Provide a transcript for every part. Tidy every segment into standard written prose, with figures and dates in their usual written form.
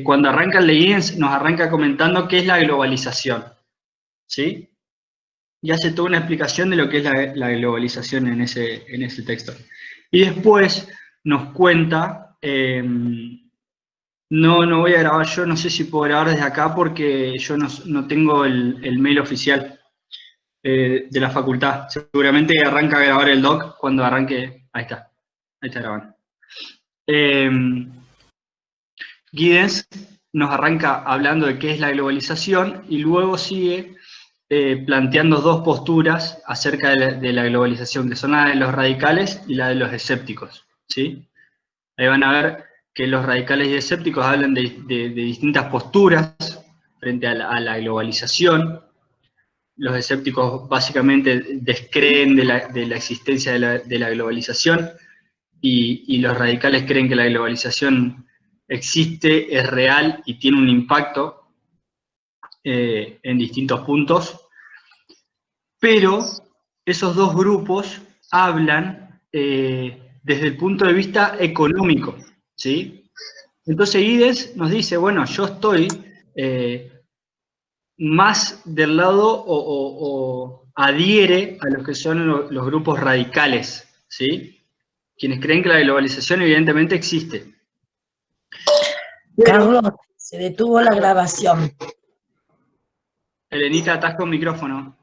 Cuando arranca el de Giddens, nos arranca comentando qué es la globalización, ¿sí? Y hace toda una explicación de lo que es la globalización en ese texto. Y después nos cuenta, no voy a grabar yo, no sé si puedo grabar desde acá porque yo no tengo el mail oficial de la facultad. Seguramente arranca a grabar el doc cuando arranque. Ahí está grabando. Giddens nos arranca hablando de qué es la globalización y luego sigue planteando dos posturas acerca de la globalización, que son la de los radicales y la de los escépticos, ¿sí? Ahí van a ver que los radicales y escépticos hablan de distintas posturas frente a la globalización. Los escépticos básicamente descreen de la existencia de la globalización y los radicales creen que la globalización existe, es real y tiene un impacto en distintos puntos. Pero esos dos grupos hablan desde el punto de vista económico, ¿sí? Entonces Giddens nos dice, bueno, yo estoy más del lado o adhiere a los que son los grupos radicales, ¿sí? Quienes creen que la globalización evidentemente existe. Carlos, se detuvo la grabación. Elenita, atasca un micrófono.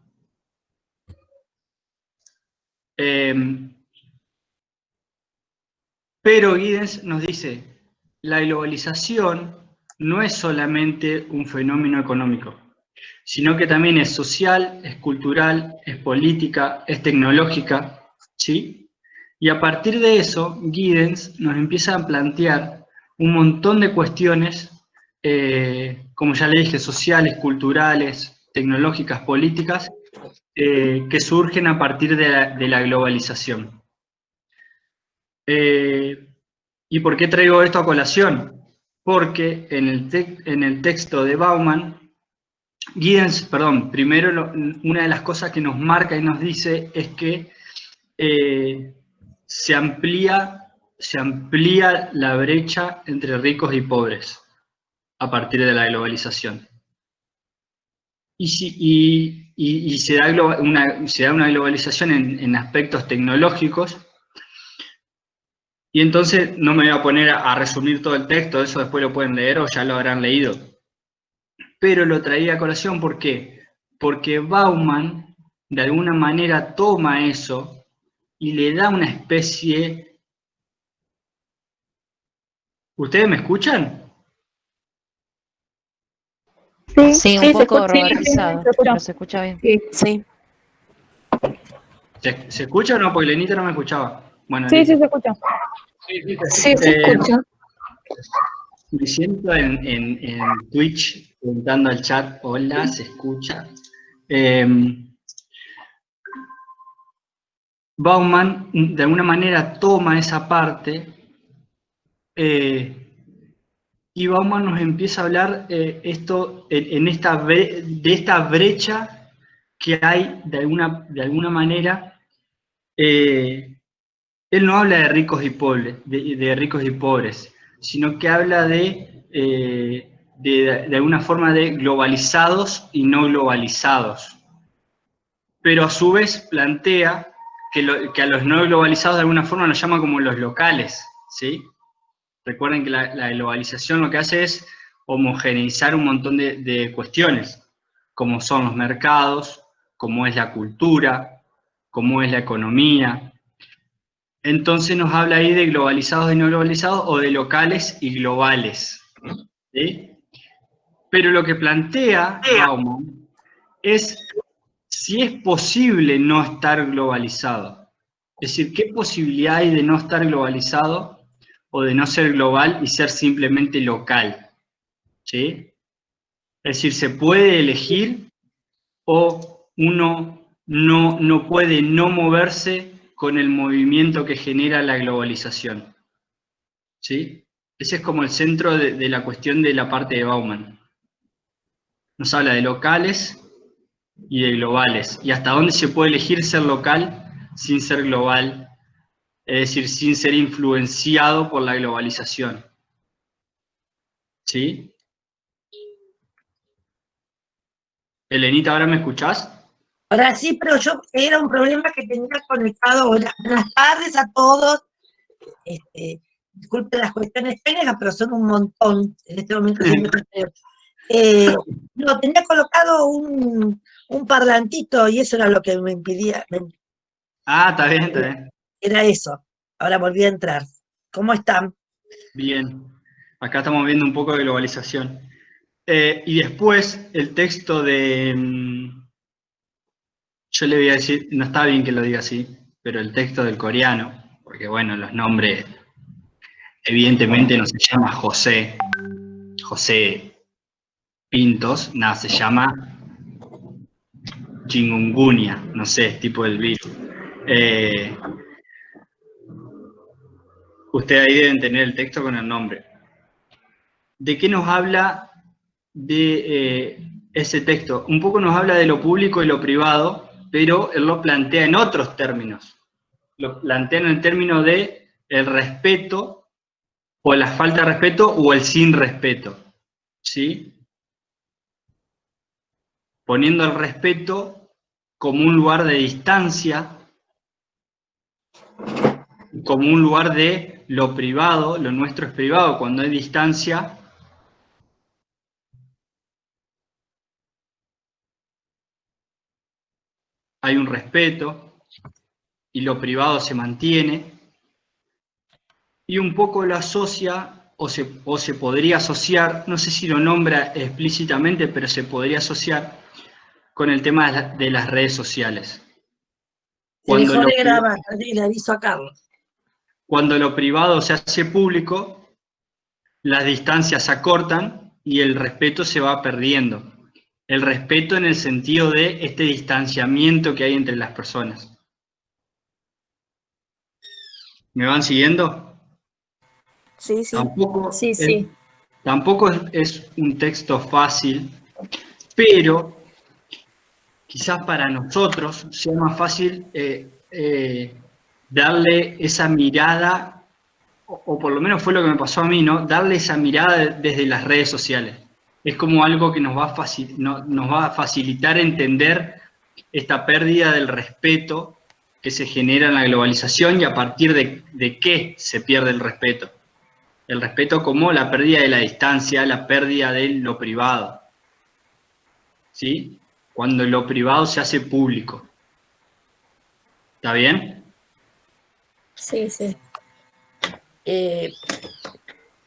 Pero Giddens nos dice, la globalización no es solamente un fenómeno económico, sino que también es social, es cultural, es política, es tecnológica, ¿sí? Y a partir de eso, Giddens nos empieza a plantear un montón de cuestiones, como ya le dije, sociales, culturales, tecnológicas, políticas, que surgen a partir de la globalización. ¿Y por qué traigo esto a colación? Porque en el texto de Bauman, Giddens, perdón, primero una de las cosas que nos marca y nos dice es que se amplía la brecha entre ricos y pobres a partir de la globalización. Y se da una globalización en aspectos tecnológicos. Y entonces no me voy a poner a resumir todo el texto, eso después lo pueden leer o ya lo habrán leído. Pero lo traía a colación, ¿por qué? Porque Bauman de alguna manera toma eso y le da una especie... ¿Ustedes me escuchan? Sí, un poco robotizado, pero se escucha bien. Sí. ¿Se escucha o no? Porque Lenita no me escuchaba. Bueno, Sí, listo. sí, se escucha. Sí, se escucha. Me siento en Twitch preguntando al chat, hola, ¿se escucha? Bauman de alguna manera toma esa parte y Bauman nos empieza a hablar de esta brecha que hay de alguna manera. Él no habla de ricos y pobres, de ricos y pobres, sino que habla de alguna forma de globalizados y no globalizados. Pero a su vez plantea que a los no globalizados de alguna forma los llama como los locales, ¿sí? Recuerden que la globalización lo que hace es homogeneizar un montón de cuestiones, como son los mercados, como es la cultura, como es la economía. Entonces nos habla ahí de globalizados y no globalizados, o de locales y globales, ¿sí? Pero lo que plantea Bauman es si es posible no estar globalizado. Es decir, ¿qué posibilidad hay de no estar globalizado o de no ser global y ser simplemente local? ¿Sí? Es decir, ¿se puede elegir o uno no puede no moverse con el movimiento que genera la globalización? ¿Sí? Ese es como el centro de la cuestión de la parte de Bauman. Nos habla de locales y de globales, y hasta dónde se puede elegir ser local sin ser global, es decir, sin ser influenciado por la globalización. ¿Sí? Elenita, ¿ahora me escuchás? Ahora sí, pero yo era un problema que tenía conectado. Buenas tardes a todos. Disculpen las cuestiones técnicas, pero son un montón. En este momento siempre no, tenía colocado un parlantito y eso era lo que me impedía. Ah, está bien, está bien. Era eso. Ahora volví a entrar. ¿Cómo están? Bien. Acá estamos viendo un poco de globalización. Y después el texto de... yo le voy a decir, no está bien que lo diga así, pero el texto del coreano, porque bueno, los nombres evidentemente no se llama José Pintos, nada, se llama chikungunya, no sé, tipo del virus. Ustedes ahí deben tener el texto con el nombre. ¿De qué nos habla de ese texto? Un poco nos habla de lo público y lo privado, pero él lo plantea en otros términos. Lo plantea en el término de el respeto, o la falta de respeto, o el sin respeto. ¿Sí? Poniendo el respeto como un lugar de distancia, como un lugar de lo privado, lo nuestro es privado, cuando hay distancia, hay un respeto y lo privado se mantiene, y un poco lo asocia, o se podría asociar, no sé si lo nombra explícitamente, pero se podría asociar con el tema de las redes sociales. Se dejó de grabar, le aviso a Carlos. Cuando lo privado se hace público, las distancias se acortan y el respeto se va perdiendo. El respeto en el sentido de este distanciamiento que hay entre las personas. ¿Me van siguiendo? Sí, sí. Tampoco, Sí, sí. tampoco es un texto fácil, pero quizás para nosotros sea más fácil darle esa mirada, o por lo menos fue lo que me pasó a mí, ¿no? Darle esa mirada desde las redes sociales. Es como algo que nos va a facilitar entender esta pérdida del respeto que se genera en la globalización y a partir de qué se pierde el respeto. El respeto como la pérdida de la distancia, la pérdida de lo privado. ¿Sí? Cuando lo privado se hace público. ¿Está bien? Sí, sí.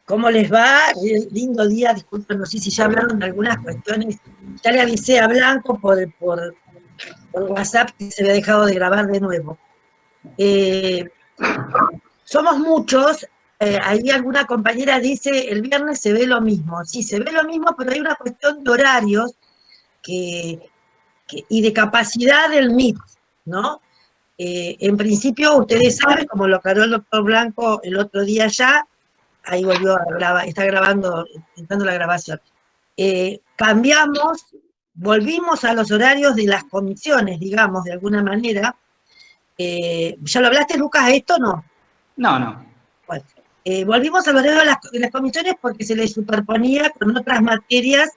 ¿Cómo les va? Lindo día, disculpen, no sé si ya hablaron de algunas cuestiones. Ya le avisé a Blanco por WhatsApp que se había dejado de grabar de nuevo. Somos muchos, ahí alguna compañera dice, el viernes se ve lo mismo. Sí, se ve lo mismo, pero hay una cuestión de horarios y de capacidad del MIT, ¿no? En principio, ustedes saben, como lo aclaró el doctor Blanco el otro día ya, ahí volvió a grabar, está grabando, entrando la grabación. Volvimos a los horarios de las comisiones, digamos, de alguna manera. ¿Ya lo hablaste, Lucas, esto no? No. Bueno, volvimos al horario de las comisiones porque se les superponía con otras materias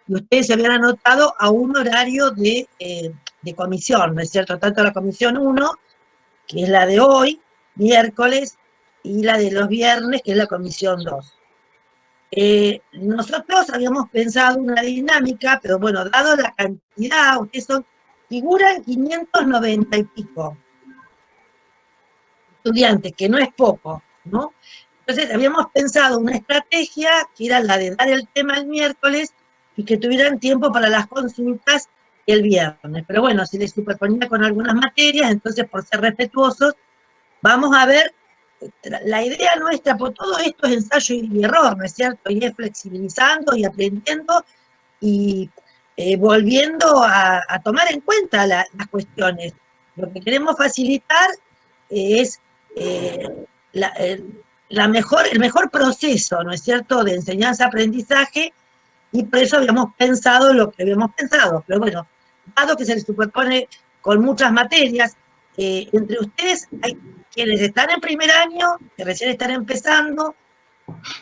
y ustedes se habían anotado a un horario de comisión, ¿no es cierto? Tanto la comisión 1, que es la de hoy, miércoles, y la de los viernes, que es la comisión 2. Nosotros habíamos pensado una dinámica, pero bueno, dado la cantidad, figuran 590 y pico estudiantes, que no es poco, ¿no? Entonces habíamos pensado una estrategia que era la de dar el tema el miércoles y que tuvieran tiempo para las consultas el viernes. Pero bueno, si les superponía con algunas materias, entonces por ser respetuosos, vamos a ver, la idea nuestra, por todo esto es ensayo y error, ¿no es cierto? Y es flexibilizando y aprendiendo y volviendo a tomar en cuenta las cuestiones. Lo que queremos facilitar es el mejor proceso, ¿no es cierto?, de enseñanza-aprendizaje, y por eso habíamos pensado lo que habíamos pensado. Pero bueno, dado que se les superpone con muchas materias, entre ustedes hay quienes están en primer año, que recién están empezando,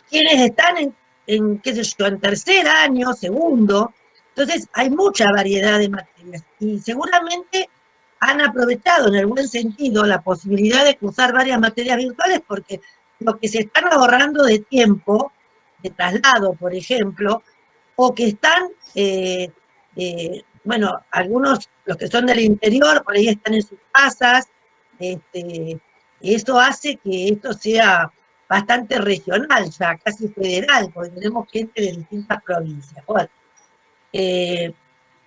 quienes están qué sé yo, en tercer año, segundo. Entonces, hay mucha variedad de materias. Y seguramente han aprovechado en el buen sentido la posibilidad de cursar varias materias virtuales porque lo que se están ahorrando de tiempo, de traslado, por ejemplo, o que están, bueno, algunos, los que son del interior, por ahí están en sus casas, eso hace que esto sea bastante regional ya, casi federal, porque tenemos gente de distintas provincias. Bueno,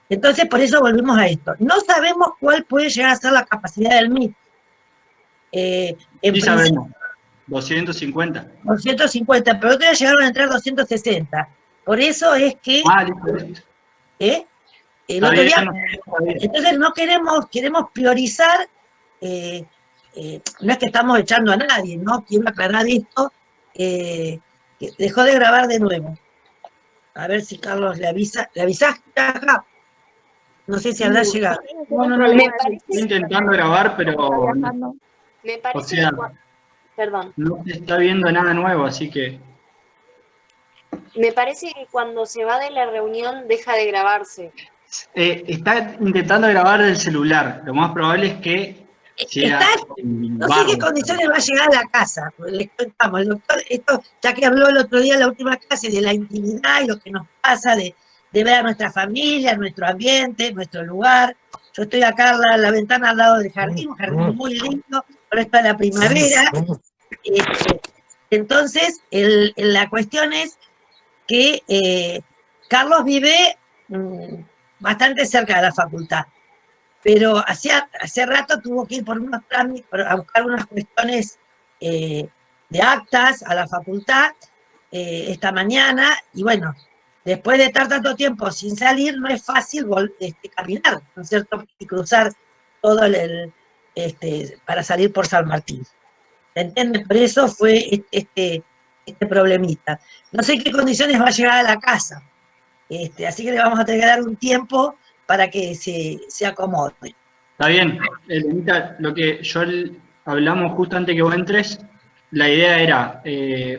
entonces, por eso volvemos a esto. No sabemos cuál puede llegar a ser la capacidad del MIT. Sí sabemos, 250. 250, pero otros llegaron a entrar 260. Por eso es que... Listo. El otro día, entonces no queremos priorizar, no es que estamos echando a nadie, ¿no? Quiero aclarar esto, que dejó de grabar de nuevo. A ver si Carlos le avisa. ¿Le avisaste acá? No sé si habrá llegado. No. Estoy intentando grabar, pero Me parece o sea, perdón. no se está viendo nada nuevo, así que... Me parece que cuando se va de la reunión deja de grabarse. Está intentando grabar el celular. Lo más probable es que sea no sé qué condiciones va a llegar a la casa. Les contamos, el doctor, esto, ya que habló el otro día en la última clase de la intimidad y lo que nos pasa, de ver a nuestra familia, nuestro ambiente, nuestro lugar. Yo estoy acá en la ventana al lado del jardín, un jardín muy lindo, por esto es la primavera. Entonces, la cuestión es que Carlos vive bastante cerca de la facultad, pero hace rato tuvo que ir por unos trámites, a buscar unas cuestiones de actas a la facultad esta mañana, y bueno, después de estar tanto tiempo sin salir, no es fácil caminar, ¿no es cierto? Y cruzar todo para salir por San Martín. ¿Me entiendes? Por eso fue este problemita. No sé en qué condiciones va a llegar a la casa. Así que le vamos a tener que dar un tiempo para que se acomode. Está bien, Elenita, lo que yo hablamos justo antes que vos entres, la idea era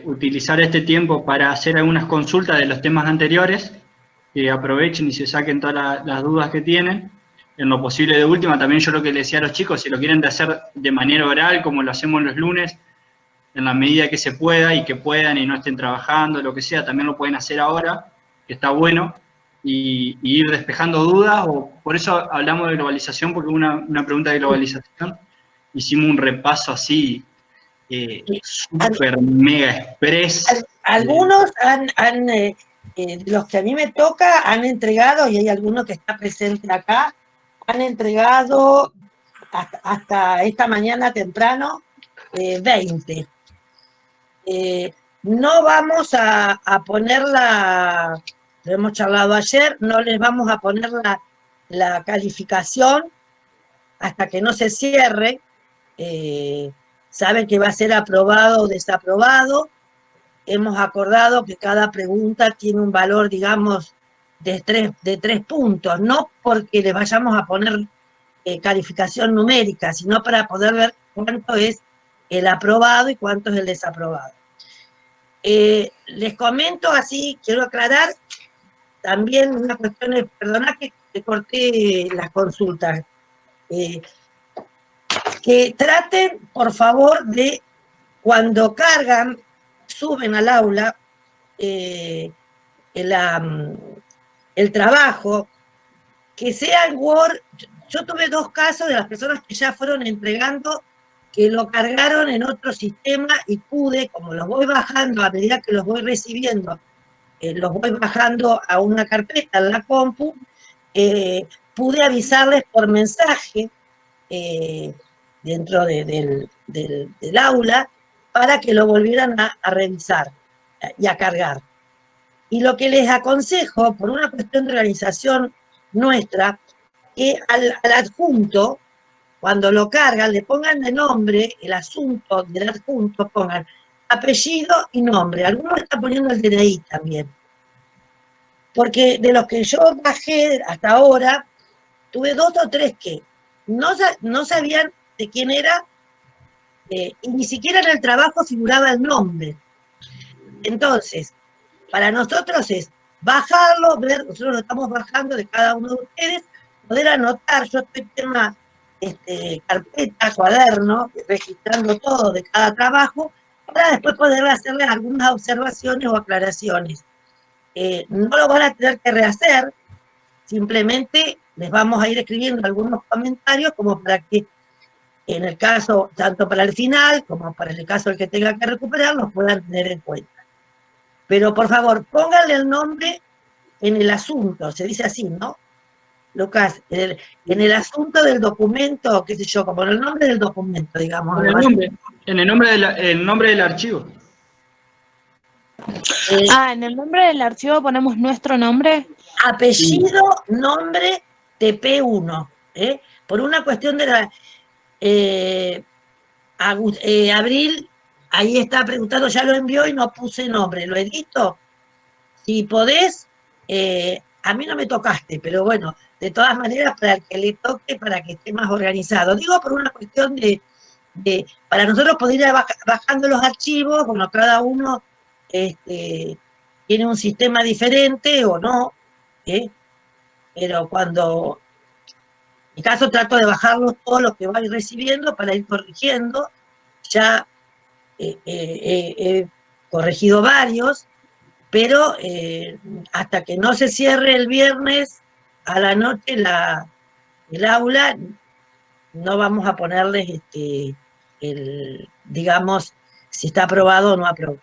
utilizar este tiempo para hacer algunas consultas de los temas anteriores, que aprovechen y se saquen todas las dudas que tienen, en lo posible de última. También yo lo que le decía a los chicos, si lo quieren hacer de manera oral, como lo hacemos los lunes, en la medida que se pueda y que puedan y no estén trabajando, lo que sea, también lo pueden hacer ahora, que está bueno, y ir despejando dudas, o por eso hablamos de globalización, porque una pregunta de globalización, hicimos un repaso así, súper mega express. Algunos los que a mí me toca, han entregado, y hay alguno que está presente acá, han entregado hasta esta mañana temprano 20. No vamos a ponerla, lo hemos charlado ayer, no les vamos a poner la calificación hasta que no se cierre. Saben que va a ser aprobado o desaprobado. Hemos acordado que cada pregunta tiene un valor, digamos, de 3 puntos, no porque le vayamos a poner calificación numérica, sino para poder ver cuánto es el aprobado y cuánto es el desaprobado. Les comento así, quiero aclarar también una cuestión, perdona que te corté las consultas, que traten, por favor, de cuando cargan, suben al aula el trabajo, que sea en Word. Yo tuve 2 casos de las personas que ya fueron entregando, que lo cargaron en otro sistema y pude, como los voy bajando a medida que los voy recibiendo, los voy bajando a una carpeta en la compu, pude avisarles por mensaje dentro del aula para que lo volvieran a revisar y a cargar. Y lo que les aconsejo, por una cuestión de organización nuestra, que al adjunto, cuando lo cargan, le pongan de nombre el asunto del adjunto, pongan apellido y nombre. Algunos están poniendo el DNI también. Porque de los que yo bajé hasta ahora, tuve 2 o 3 que no sabían de quién era, y ni siquiera en el trabajo figuraba el nombre. Entonces, para nosotros es bajarlo, ver, nosotros lo estamos bajando de cada uno de ustedes, poder anotar, yo estoy tema carpeta, cuaderno, registrando todo de cada trabajo, para después poder hacerles algunas observaciones o aclaraciones. No lo van a tener que rehacer, simplemente les vamos a ir escribiendo algunos comentarios como para que en el caso, tanto para el final como para el caso del que tenga que recuperar, los puedan tener en cuenta. Pero por favor, pónganle el nombre en el asunto, se dice así, ¿no? Lucas, en el asunto del documento, qué sé yo, como en el nombre del documento, digamos. En el nombre del archivo. En el nombre del archivo ponemos nuestro nombre. Apellido, nombre, TP1, por una cuestión de la... Abril, ahí está preguntando, ya lo envió y no puse nombre, ¿lo edito? Si podés, a mí no me tocaste, pero bueno, de todas maneras, para el que le toque, para que esté más organizado. Digo por una cuestión de para nosotros poder ir bajando los archivos, bueno, cada uno tiene un sistema diferente o no, pero cuando, en mi caso trato de bajarlos todos los que vais recibiendo para ir corrigiendo, ya he corregido varios, pero hasta que no se cierre el viernes a la noche el aula, no vamos a ponerles digamos, si está aprobado o no aprobado.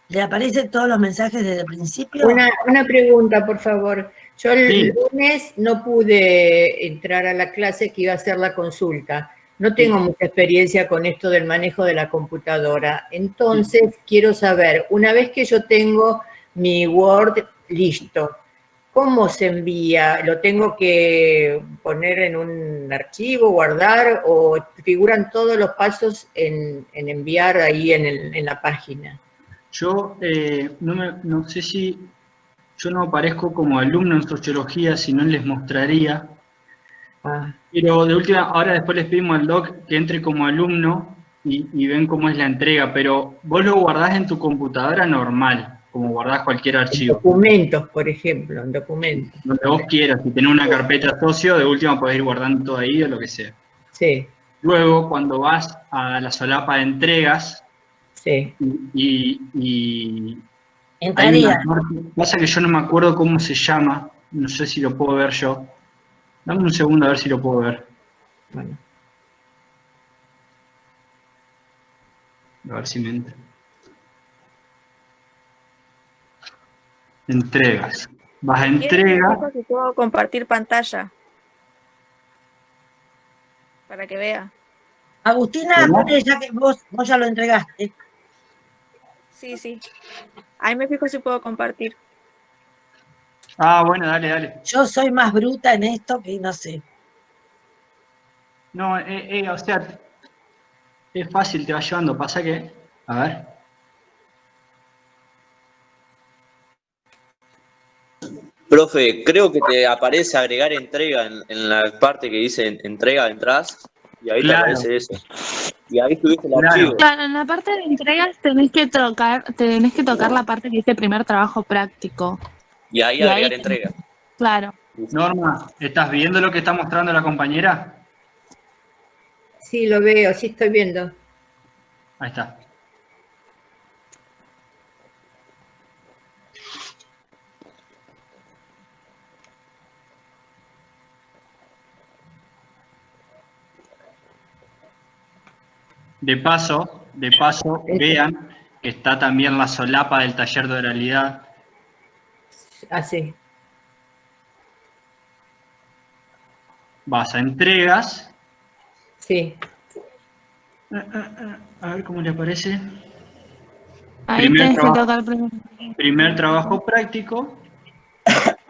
¿Le aparecen todos los mensajes desde el principio? Una pregunta, por favor. Yo el lunes no pude entrar a la clase que iba a hacer la consulta. No tengo mucha experiencia con esto del manejo de la computadora. Entonces, quiero saber, una vez que yo tengo mi Word listo, ¿cómo se envía? ¿Lo tengo que poner en un archivo, guardar, o figuran todos los pasos en enviar ahí en la página? Yo no sé si yo no aparezco como alumno en sociología, si no les mostraría. Pero de última, ahora después les pedimos al doc que entre como alumno y ven cómo es la entrega, pero vos lo guardás en tu computadora normal, como guardás cualquier archivo. En documentos, por ejemplo, en documentos. Donde vos quieras, si tenés una carpeta socio, de última podés ir guardando todo ahí o lo que sea. Sí. Luego, cuando vas a la solapa de entregas, sí. En tarea. Pasa que yo no me acuerdo cómo se llama, no sé si lo puedo ver yo. Dame un segundo a ver si lo puedo ver. Bueno. A ver si me entra. Entregas. Vas a entrega. Si puedo compartir pantalla. Para que vea. Agustina, ya que vos ya lo entregaste. Sí. Ahí me fijo si puedo compartir. Bueno, dale. Yo soy más bruta en esto que no sé. No, o sea, es fácil, te va llevando. Pasa que, a ver. Profe, creo que te aparece agregar entrega en la parte que dice entrega, entras, y ahí te aparece eso. Y ahí tuviste el archivo. Claro, en la parte de entregas tenés que tocar la parte que dice primer trabajo práctico. Y ahí agregar entrega. Claro. Norma, ¿estás viendo lo que está mostrando la compañera? Sí, lo veo, sí estoy viendo. Ahí está. De paso, vean que está también la solapa del taller de oralidad. Así. Vas a entregas. Sí. A ver cómo le aparece. Ahí tenés que tocar primer trabajo práctico.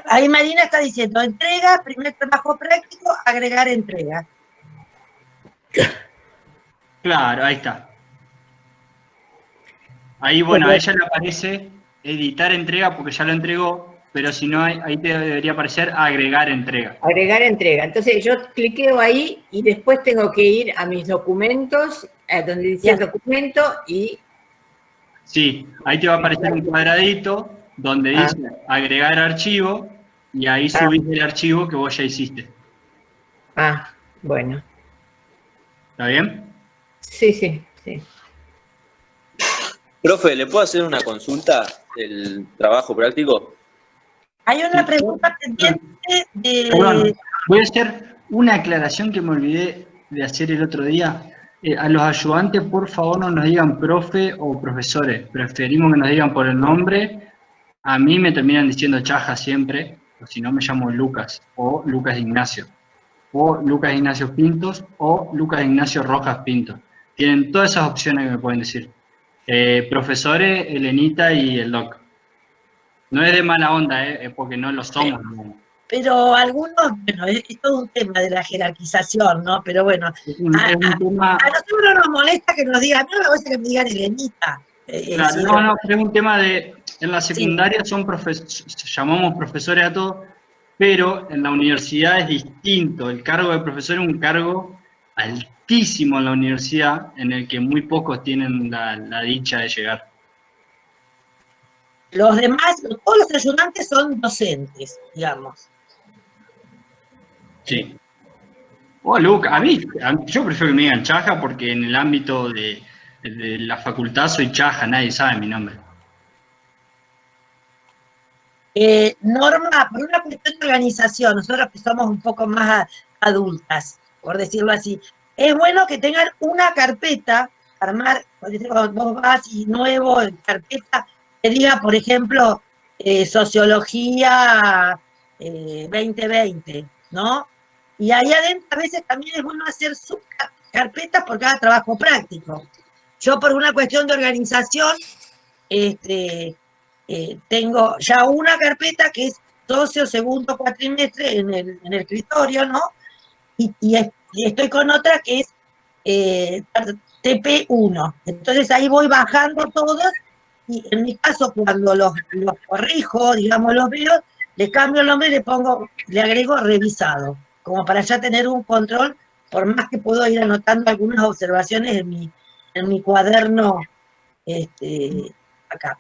Ahí Marina está diciendo, entrega, primer trabajo práctico, agregar entrega. Claro, ahí está. Ahí, bueno, a ella le aparece editar entrega porque ya lo entregó. pero si no, ahí te debería aparecer agregar entrega. Agregar entrega. Entonces yo cliqueo ahí y después tengo que ir a mis documentos, donde dice documento y... Sí, ahí te va a aparecer un cuadradito donde dice agregar archivo y ahí subís el archivo que vos ya hiciste. Bueno. ¿Está bien? Sí, sí, sí. Profe, ¿le puedo hacer una consulta del trabajo práctico? Hay una pregunta pendiente Perdón, voy a hacer una aclaración que me olvidé de hacer el otro día. A los ayudantes, por favor, no nos digan profe o profesores. Preferimos que nos digan por el nombre. A mí me terminan diciendo Chaja siempre, o si no me llamo Lucas, o Lucas Ignacio, o Lucas Ignacio Pintos, o Lucas Ignacio Rojas Pintos. Tienen todas esas opciones que me pueden decir. Profesores, Elenita y el Doc. No es de mala onda, es porque no lo somos. Pero algunos, bueno, es todo un tema de la jerarquización, ¿no? Pero bueno, a nosotros no nos molesta que nos digan, no me gusta que me digan Elenita. Claro, no, pero es un tema de, en la secundaria llamamos profesores a todos, pero en la universidad es distinto. El cargo de profesor es un cargo altísimo en la universidad, en el que muy pocos tienen la dicha de llegar. Los demás, todos los ayudantes son docentes, digamos. Sí. Luca, yo prefiero que me digan Chaja porque en el ámbito de la facultad soy Chaja, nadie sabe mi nombre. Norma, por una cuestión de organización, nosotros que somos un poco más adultas, por decirlo así, es bueno que tengan una carpeta, armar, cuando vos vas y nuevo, carpeta, que diga, por ejemplo, Sociología 2020, ¿no? Y ahí adentro a veces también es bueno hacer subcarpetas por cada trabajo práctico. Yo por una cuestión de organización, tengo ya una carpeta que es socio segundo cuatrimestre en el escritorio, ¿no? Y estoy con otra que es TP1. Entonces ahí voy bajando todos y en mi caso cuando los corrijo, digamos, los veo, le cambio el nombre y le agrego revisado, como para ya tener un control, por más que puedo ir anotando algunas observaciones en mi cuaderno acá.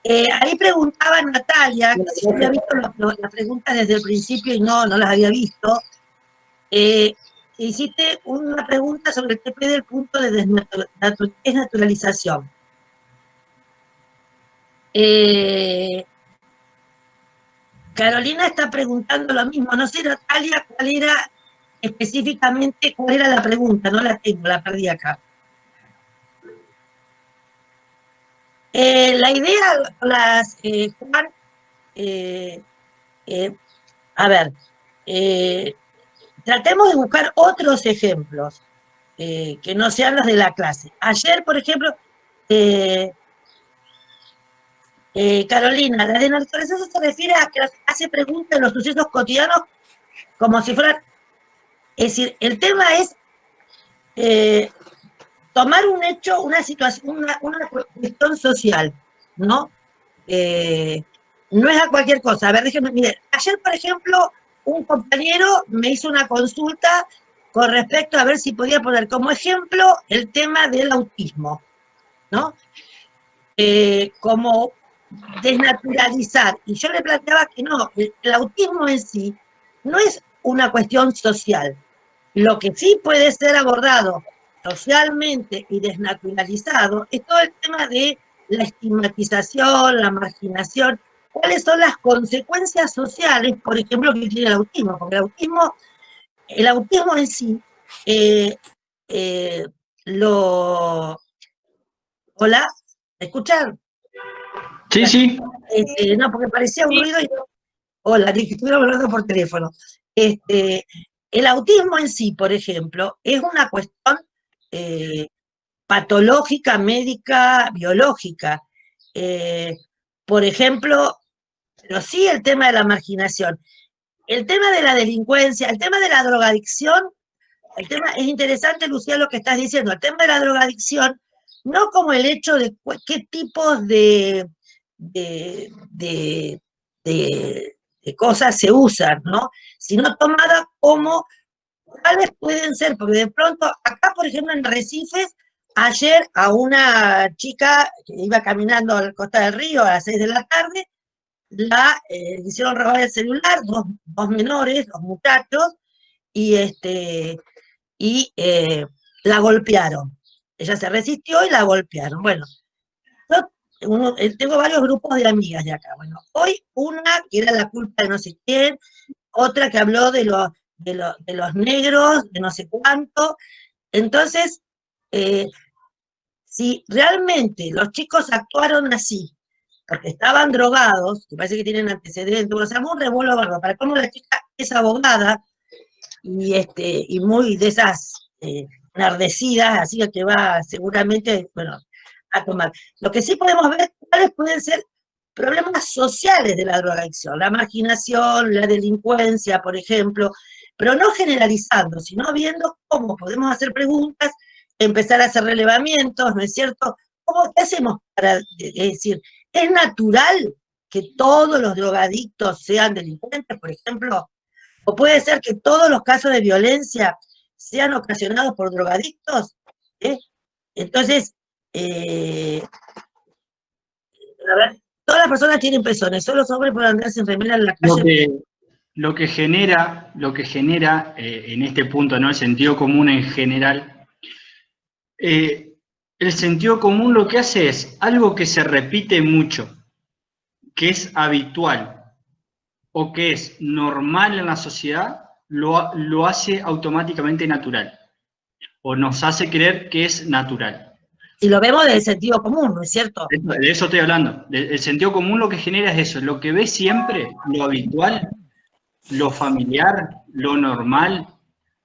Ahí preguntaba Natalia, que si yo había visto las preguntas desde el principio y no las había visto. Hiciste una pregunta sobre el TP del punto de desnaturalización. Carolina está preguntando lo mismo. No sé, Natalia, cuál era específicamente, cuál era la pregunta. No la tengo, la perdí acá. La idea, Juan, a ver, tratemos de buscar otros ejemplos que no sean los de la clase. Ayer, por ejemplo, Carolina, la desnaturalización se refiere a que hace preguntas de los sucesos cotidianos como si fueran... Es decir, el tema es tomar un hecho, una situación, una cuestión social, ¿no? No es a cualquier cosa. A ver, déjenme, mire, ayer, por ejemplo, un compañero me hizo una consulta con respecto a ver si podía poner como ejemplo el tema del autismo, ¿no? Como desnaturalizar. Y yo le planteaba que no, el autismo en sí no es una cuestión social. Lo que sí puede ser abordado socialmente y desnaturalizado es todo el tema de la estigmatización, la marginación. ¿Cuáles son las consecuencias sociales, por ejemplo, que tiene el autismo? Porque el autismo en sí, Hola, ¿me escuchan? Sí, sí. No, porque parecía un ruido y yo... Hola, dije, estuviera hablando por teléfono. El autismo en sí, por ejemplo, es una cuestión patológica, médica, biológica. Por ejemplo, pero sí el tema de la marginación. El tema de la delincuencia, el tema de la drogadicción, el tema es interesante, Lucía, lo que estás diciendo. El tema de la drogadicción, no como el hecho de qué tipos de de cosas se usan, ¿no? Sino tomadas como cuáles pueden ser, porque de pronto, acá por ejemplo en Recifes, ayer a una chica que iba caminando a la costa del río a las 6 de la tarde, la hicieron robar el celular, dos menores, dos muchachos, y, la golpearon. Ella se resistió y la golpearon. Bueno, yo tengo varios grupos de amigas de acá. Bueno, hoy una que era la culpa de no sé quién, otra que habló de los negros, de no sé cuánto. Entonces, si realmente los chicos actuaron así, porque estaban drogados, que parece que tienen antecedentes, o sea, un revuelo bárbaro. Para cómo la chica es abogada y muy de esas enardecidas, así que va seguramente, bueno, a tomar. Lo que sí podemos ver cuáles pueden ser problemas sociales de la drogadicción, la marginación, la delincuencia, por ejemplo, pero no generalizando, sino viendo cómo podemos hacer preguntas, empezar a hacer relevamientos, ¿no es cierto? ¿Qué hacemos para decir, es natural que todos los drogadictos sean delincuentes, por ejemplo? ¿O puede ser que todos los casos de violencia sean ocasionados por drogadictos? Entonces, a ver, todas las personas tienen pezones, solo los hombres pueden andar sin remera en la calle. Lo que genera en este punto, ¿no? El sentido común en general, el sentido común lo que hace es algo que se repite mucho, que es habitual o que es normal en la sociedad, lo hace automáticamente natural o nos hace creer que es natural. Y lo vemos del sentido común, ¿no es cierto? De eso estoy hablando. El sentido común lo que genera es eso, lo que ves siempre, lo habitual, lo familiar, lo normal,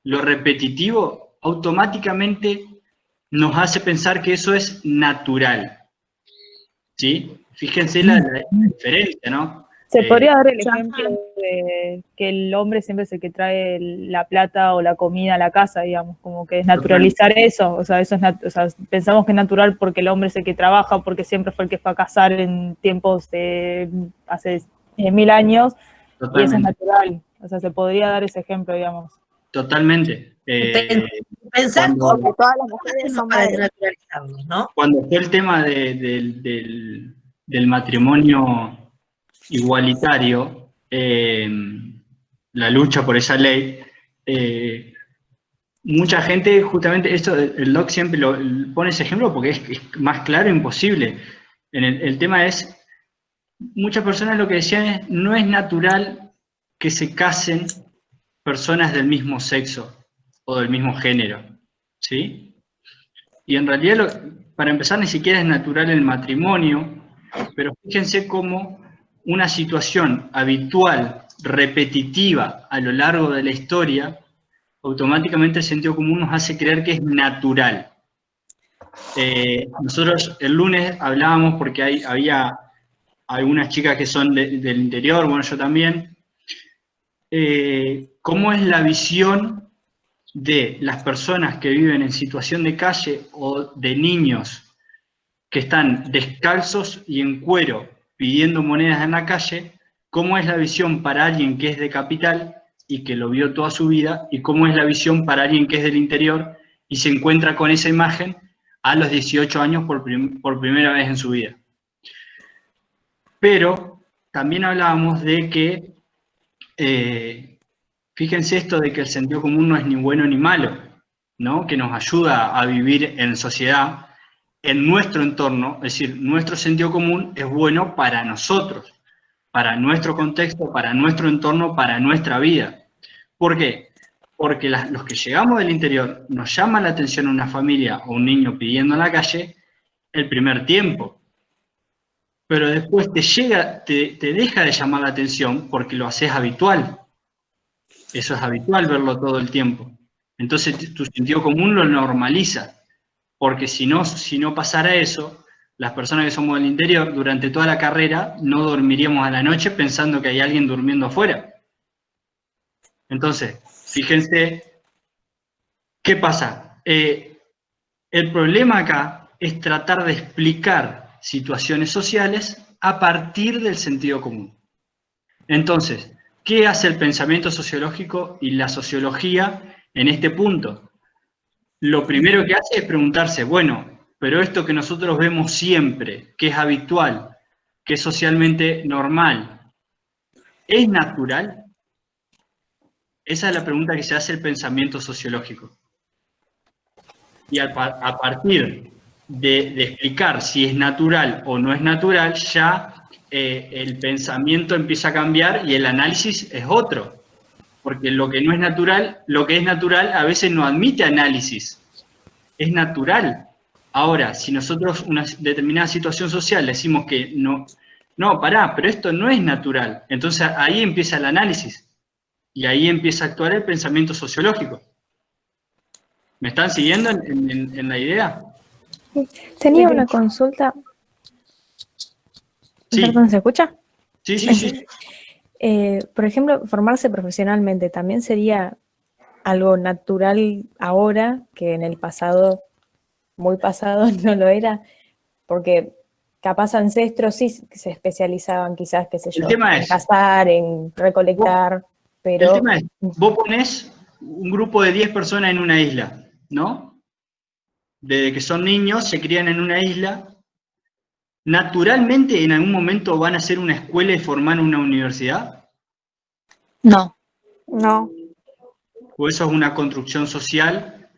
lo repetitivo, automáticamente nos hace pensar que eso es natural. ¿Sí? Fíjense la diferencia, ¿no? Se podría dar el ejemplo de que el hombre siempre es el que trae la plata o la comida a la casa, digamos, como que es naturalizar eso, o sea, pensamos que es natural porque el hombre es el que trabaja, porque siempre fue el que fue a cazar en tiempos de hace 1000 años, totalmente. Y eso es natural, o sea, se podría dar ese ejemplo, digamos. Totalmente. Pensar como todas las mujeres son madres, ¿no? Cuando fue el tema del matrimonio igualitario, la lucha por esa ley, mucha gente, justamente, esto, el doc siempre pone ese ejemplo porque es más claro imposible. El tema es, muchas personas lo que decían es, no es natural que se casen personas del mismo sexo o del mismo género, ¿sí? Y en realidad, para empezar, ni siquiera es natural el matrimonio, pero fíjense cómo una situación habitual, repetitiva a lo largo de la historia, automáticamente el sentido común nos hace creer que es natural. Nosotros el lunes hablábamos, porque había algunas chicas que son del interior, bueno, yo también, cómo es la visión de las personas que viven en situación de calle o de niños que están descalzos y en cuero pidiendo monedas en la calle, cómo es la visión para alguien que es de capital y que lo vio toda su vida, y cómo es la visión para alguien que es del interior y se encuentra con esa imagen a los 18 años por primera vez en su vida. Pero también hablábamos de que, fíjense esto de que el sentido común no es ni bueno ni malo, ¿no? Que nos ayuda a vivir en sociedad, en nuestro entorno, es decir, nuestro sentido común es bueno para nosotros, para nuestro contexto, para nuestro entorno, para nuestra vida. ¿Por qué? Porque los que llegamos del interior nos llama la atención una familia o un niño pidiendo en la calle el primer tiempo, pero después te deja de llamar la atención porque lo haces habitual. Eso es habitual verlo todo el tiempo. Entonces tu sentido común lo normaliza. Porque si no pasara eso, las personas que somos del interior, durante toda la carrera, no dormiríamos a la noche pensando que hay alguien durmiendo afuera. Entonces, fíjense, ¿qué pasa? El problema acá es tratar de explicar situaciones sociales a partir del sentido común. Entonces, ¿qué hace el pensamiento sociológico y la sociología en este punto? Lo primero que hace es preguntarse, bueno, pero esto que nosotros vemos siempre, que es habitual, que es socialmente normal, ¿es natural? Esa es la pregunta que se hace el pensamiento sociológico. Y a partir de explicar si es natural o no es natural, ya el pensamiento empieza a cambiar y el análisis es otro. Porque lo que no es natural, lo que es natural a veces no admite análisis. Es natural. Ahora, si nosotros una determinada situación social decimos que no, pará, pero esto no es natural. Entonces ahí empieza el análisis. Y ahí empieza a actuar el pensamiento sociológico. ¿Me están siguiendo en la idea? Tenía una consulta. Sí. ¿Perdón, se escucha? Sí. Por ejemplo, formarse profesionalmente también sería algo natural ahora, que en el pasado, muy pasado, no lo era, porque capaz ancestros sí se especializaban quizás, qué sé yo, en cazar, en recolectar, pero... El tema es, vos ponés un grupo de 10 personas en una isla, ¿no? Desde que son niños, se crían en una isla, ¿naturalmente en algún momento van a hacer una escuela y formar una universidad? No. ¿O eso es una construcción social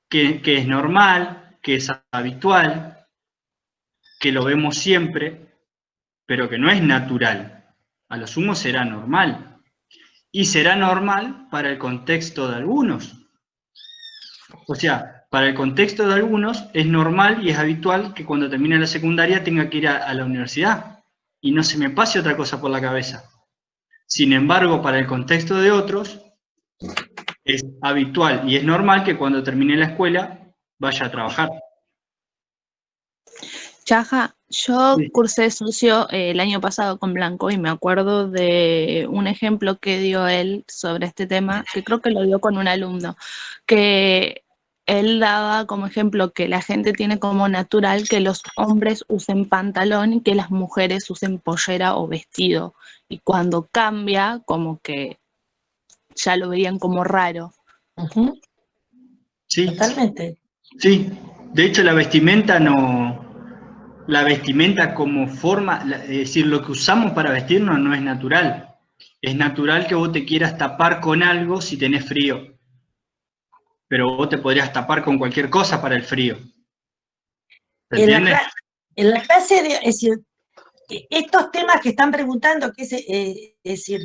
que es normal, que es habitual, que lo vemos siempre, pero que no es natural? A lo sumo será normal. Y será normal para el contexto de algunos. O sea, para el contexto de algunos es normal y es habitual que cuando termine la secundaria tenga que ir a la universidad y no se me pase otra cosa por la cabeza. Sin embargo, para el contexto de otros es habitual y es normal que cuando termine la escuela vaya a trabajar. Chaja, yo cursé socio el año pasado con Blanco y me acuerdo de un ejemplo que dio él sobre este tema, que creo que lo dio con un alumno, que él daba como ejemplo que la gente tiene como natural que los hombres usen pantalón y que las mujeres usen pollera o vestido. Y cuando cambia, como que ya lo veían como raro. Sí. Totalmente. Sí. De hecho, la vestimenta como forma, es decir, lo que usamos para vestirnos no es natural. Es natural que vos te quieras tapar con algo si tenés frío. Pero vos te podrías tapar con cualquier cosa para el frío. ¿Se entiende? En la clase, es decir, estos temas que están preguntando, que es decir,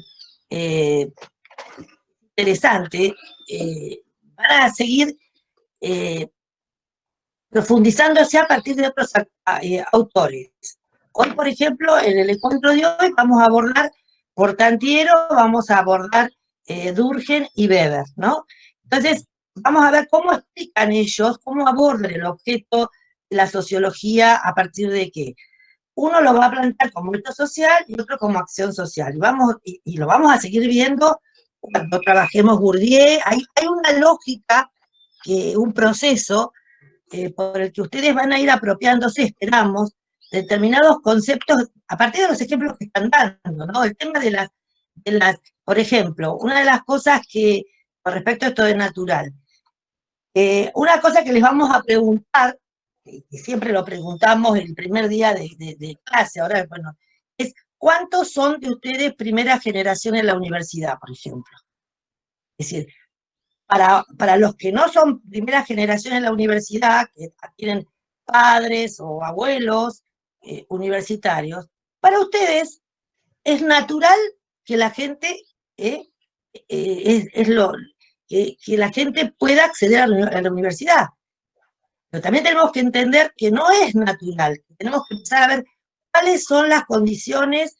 interesante, van a seguir profundizándose a partir de otros autores. Hoy, por ejemplo, en el encuentro de hoy vamos a abordar Portantiero, vamos a abordar Durkheim y Weber, ¿no? Entonces, vamos a ver cómo explican ellos, cómo abordan el objeto de la sociología a partir de qué. Uno lo va a plantear como hecho social y otro como acción social. Y lo vamos a seguir viendo cuando trabajemos Bourdieu. Hay una lógica, un proceso por el que ustedes van a ir apropiándose, esperamos, determinados conceptos, a partir de los ejemplos que están dando, ¿no? El tema de las, por ejemplo, una de las cosas que, con respecto a esto de natural, una cosa que les vamos a preguntar, que siempre lo preguntamos el primer día de clase, ahora, bueno, es ¿cuántos son de ustedes primera generación en la universidad, por ejemplo? Es decir, para los que no son primera generación en la universidad, que tienen padres o abuelos universitarios, para ustedes es natural que la gente que la gente pueda acceder a la universidad. Pero también tenemos que entender que no es natural, tenemos que empezar a ver cuáles son las condiciones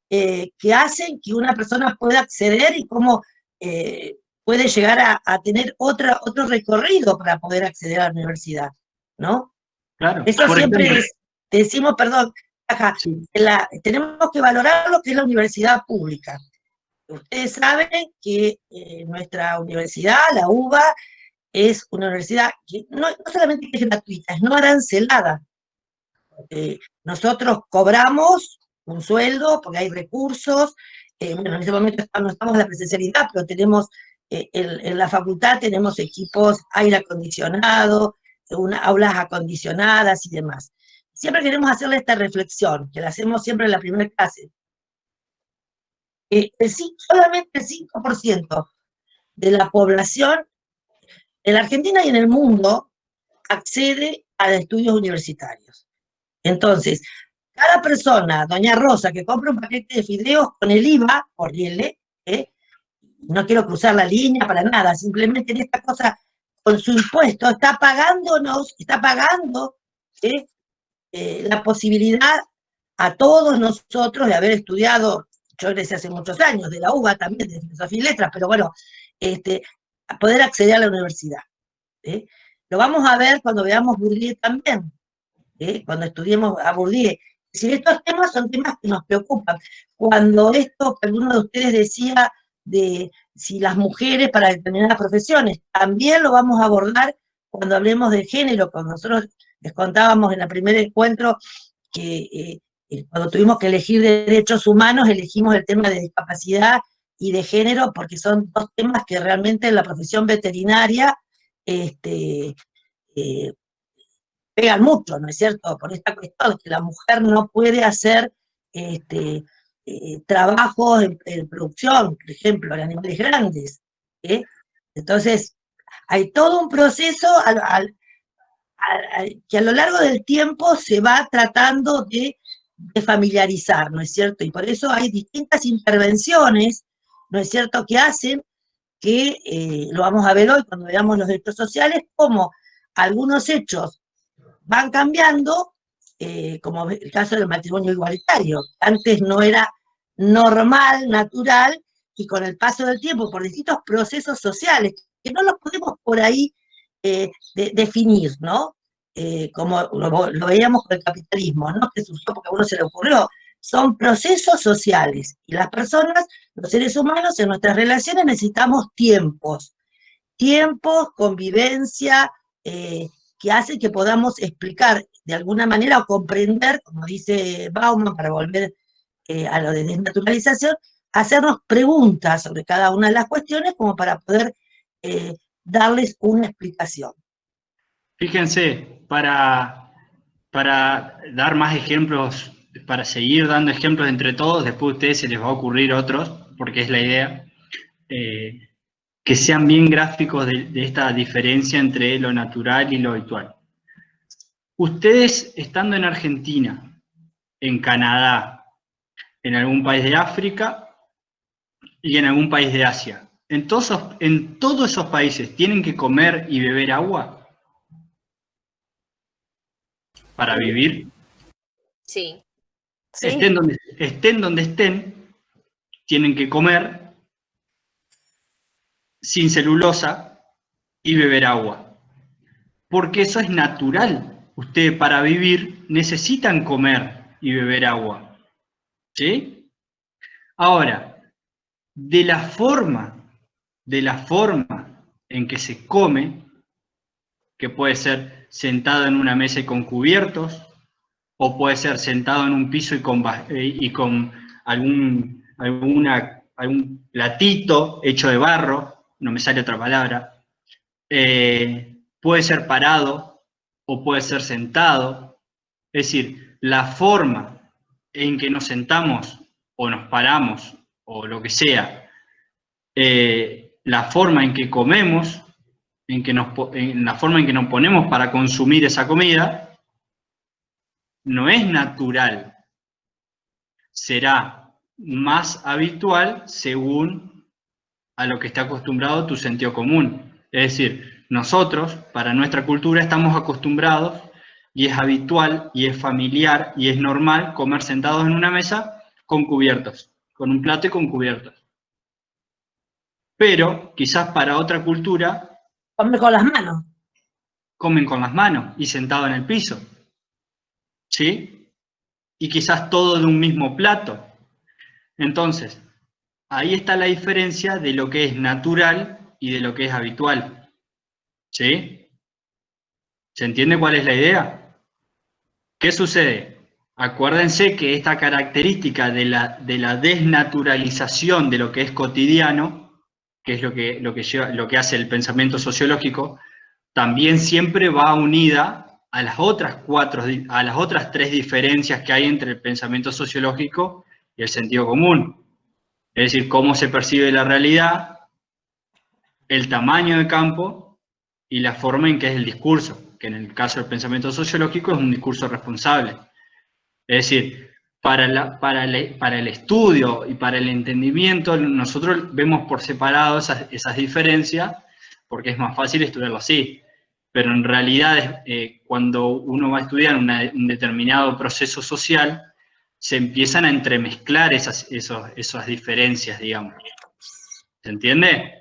que hacen que una persona pueda acceder y cómo puede llegar a tener otro recorrido para poder acceder a la universidad, ¿no? Claro. Eso siempre decimos, perdón, tenemos que valorar lo que es la universidad pública. Ustedes saben que nuestra universidad, la UBA, es una universidad que no solamente es gratuita, es no arancelada. Nosotros cobramos un sueldo, porque hay recursos. Bueno, en este momento no estamos en la presencialidad, pero tenemos, en la facultad tenemos equipos, aire acondicionado, aulas acondicionadas y demás. Siempre queremos hacerle esta reflexión, que la hacemos siempre en la primera clase. Solamente el 5% de la población en la Argentina y en el mundo accede a estudios universitarios. Entonces, cada persona, doña Rosa, que compra un paquete de fideos con el IVA, corriele, no quiero cruzar la línea para nada, simplemente en esta cosa, con su impuesto, está pagando la posibilidad a todos nosotros de haber estudiado, yo egresé hace muchos años, de la UBA también, de Filosofía y Letras, pero bueno, a poder acceder a la universidad. Lo vamos a ver cuando veamos Bourdieu también, cuando estudiemos a Bourdieu. Si estos temas son temas que nos preocupan. Cuando esto que alguno de ustedes decía de si las mujeres para determinadas profesiones, también lo vamos a abordar cuando hablemos de género, cuando nosotros les contábamos en el primer encuentro que cuando tuvimos que elegir derechos humanos, elegimos el tema de discapacidad y de género, porque son dos temas que realmente en la profesión veterinaria pegan mucho, ¿no es cierto? Por esta cuestión, que la mujer no puede hacer trabajos en producción, por ejemplo, en animales grandes. Entonces, hay todo un proceso que a lo largo del tiempo se va tratando de familiarizar, ¿no es cierto? Y por eso hay distintas intervenciones, ¿no es cierto?, que hacen que, lo vamos a ver hoy cuando veamos los derechos sociales, como algunos hechos van cambiando, como el caso del matrimonio igualitario. Antes no era normal, natural, y con el paso del tiempo, por distintos procesos sociales, que no los podemos por ahí definir, ¿no? Como lo veíamos con el capitalismo, ¿no? Que surgió porque a uno se le ocurrió. Son procesos sociales, y las personas, los seres humanos, en nuestras relaciones necesitamos tiempos, convivencia, que hace que podamos explicar de alguna manera o comprender, como dice Bauman, para volver a lo de desnaturalización, hacernos preguntas sobre cada una de las cuestiones como para poder darles una explicación. Fíjense, para dar más ejemplos, para seguir dando ejemplos entre todos, después a ustedes se les va a ocurrir otros, porque es la idea, que sean bien gráficos de esta diferencia entre lo natural y lo habitual. Ustedes, estando en Argentina, en Canadá, en algún país de África y en algún país de Asia, en todos esos países, ¿tienen que comer y beber agua para vivir? Sí. Estén donde estén, tienen que comer sin celulosa y beber agua. Porque eso es natural. Ustedes para vivir necesitan comer y beber agua. ¿Sí? Ahora, de la forma en que se come, que puede ser sentado en una mesa y con cubiertos, o puede ser sentado en un piso y con algún platito hecho de barro, no me sale otra palabra, puede ser parado o puede ser sentado. Es decir, la forma en que nos sentamos o nos paramos o lo que sea, la forma en que comemos, en la forma en que nos ponemos para consumir esa comida, no es natural. Será más habitual según a lo que está acostumbrado tu sentido común. Es decir, nosotros, para nuestra cultura, estamos acostumbrados y es habitual y es familiar y es normal comer sentados en una mesa con cubiertos, con un plato y con cubiertos. Pero quizás para otra cultura comen con las manos. Comen con las manos y sentado en el piso. ¿Sí? Y quizás todo de un mismo plato. Entonces, ahí está la diferencia de lo que es natural y de lo que es habitual. ¿Sí? ¿Se entiende cuál es la idea? ¿Qué sucede? acuérdense que esta característica de la desnaturalización de lo que es cotidiano, que es lo que hace el pensamiento sociológico, también siempre va unida a las otras tres diferencias que hay entre el pensamiento sociológico y el sentido común. Es decir, cómo se percibe la realidad, el tamaño del campo y la forma en que es el discurso, que en el caso del pensamiento sociológico es un discurso responsable. Es decir, para el estudio y para el entendimiento, nosotros vemos por separado esas diferencias, porque es más fácil estudiarlo así. Pero en realidad, cuando uno va a estudiar un determinado proceso social, se empiezan a entremezclar esas diferencias, digamos. ¿Se entiende?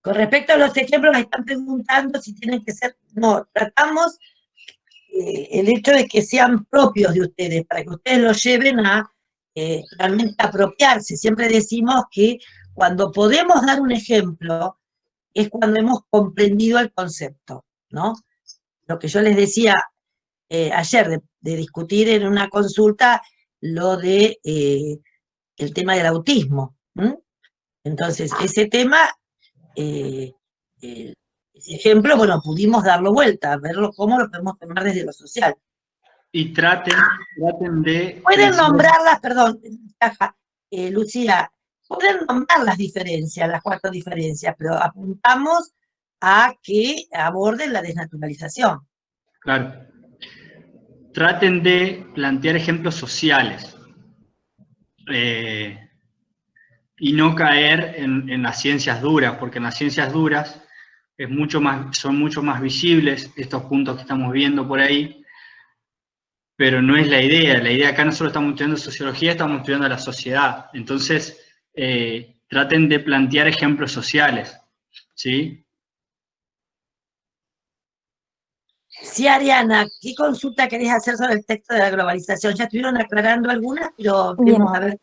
Con respecto a los ejemplos, me están preguntando si tienen que ser... No, tratamos el hecho de que sean propios de ustedes, para que ustedes los lleven a realmente apropiarse. Siempre decimos que cuando podemos dar un ejemplo, es cuando hemos comprendido el concepto, ¿no? Lo que yo les decía ayer, de discutir en una consulta lo de el tema del autismo. Entonces, ese tema, ese ejemplo, bueno, pudimos darlo vuelta, verlo cómo lo podemos tomar desde lo social. Y traten de... Pueden nombrarlas, perdón, Lucía, pueden nombrar las diferencias, las 4 diferencias, pero apuntamos a que aborden la desnaturalización. Claro. Traten de plantear ejemplos sociales y no caer en las ciencias duras, porque en las ciencias duras son mucho más visibles estos puntos que estamos viendo por ahí, pero no es la idea. La idea acá nosotros estamos estudiando sociología, estamos estudiando la sociedad. Entonces, traten de plantear ejemplos sociales, ¿sí? Sí, Ariana, ¿qué consulta querés hacer sobre el texto de la globalización? Ya estuvieron aclarando algunas, pero vamos a ver.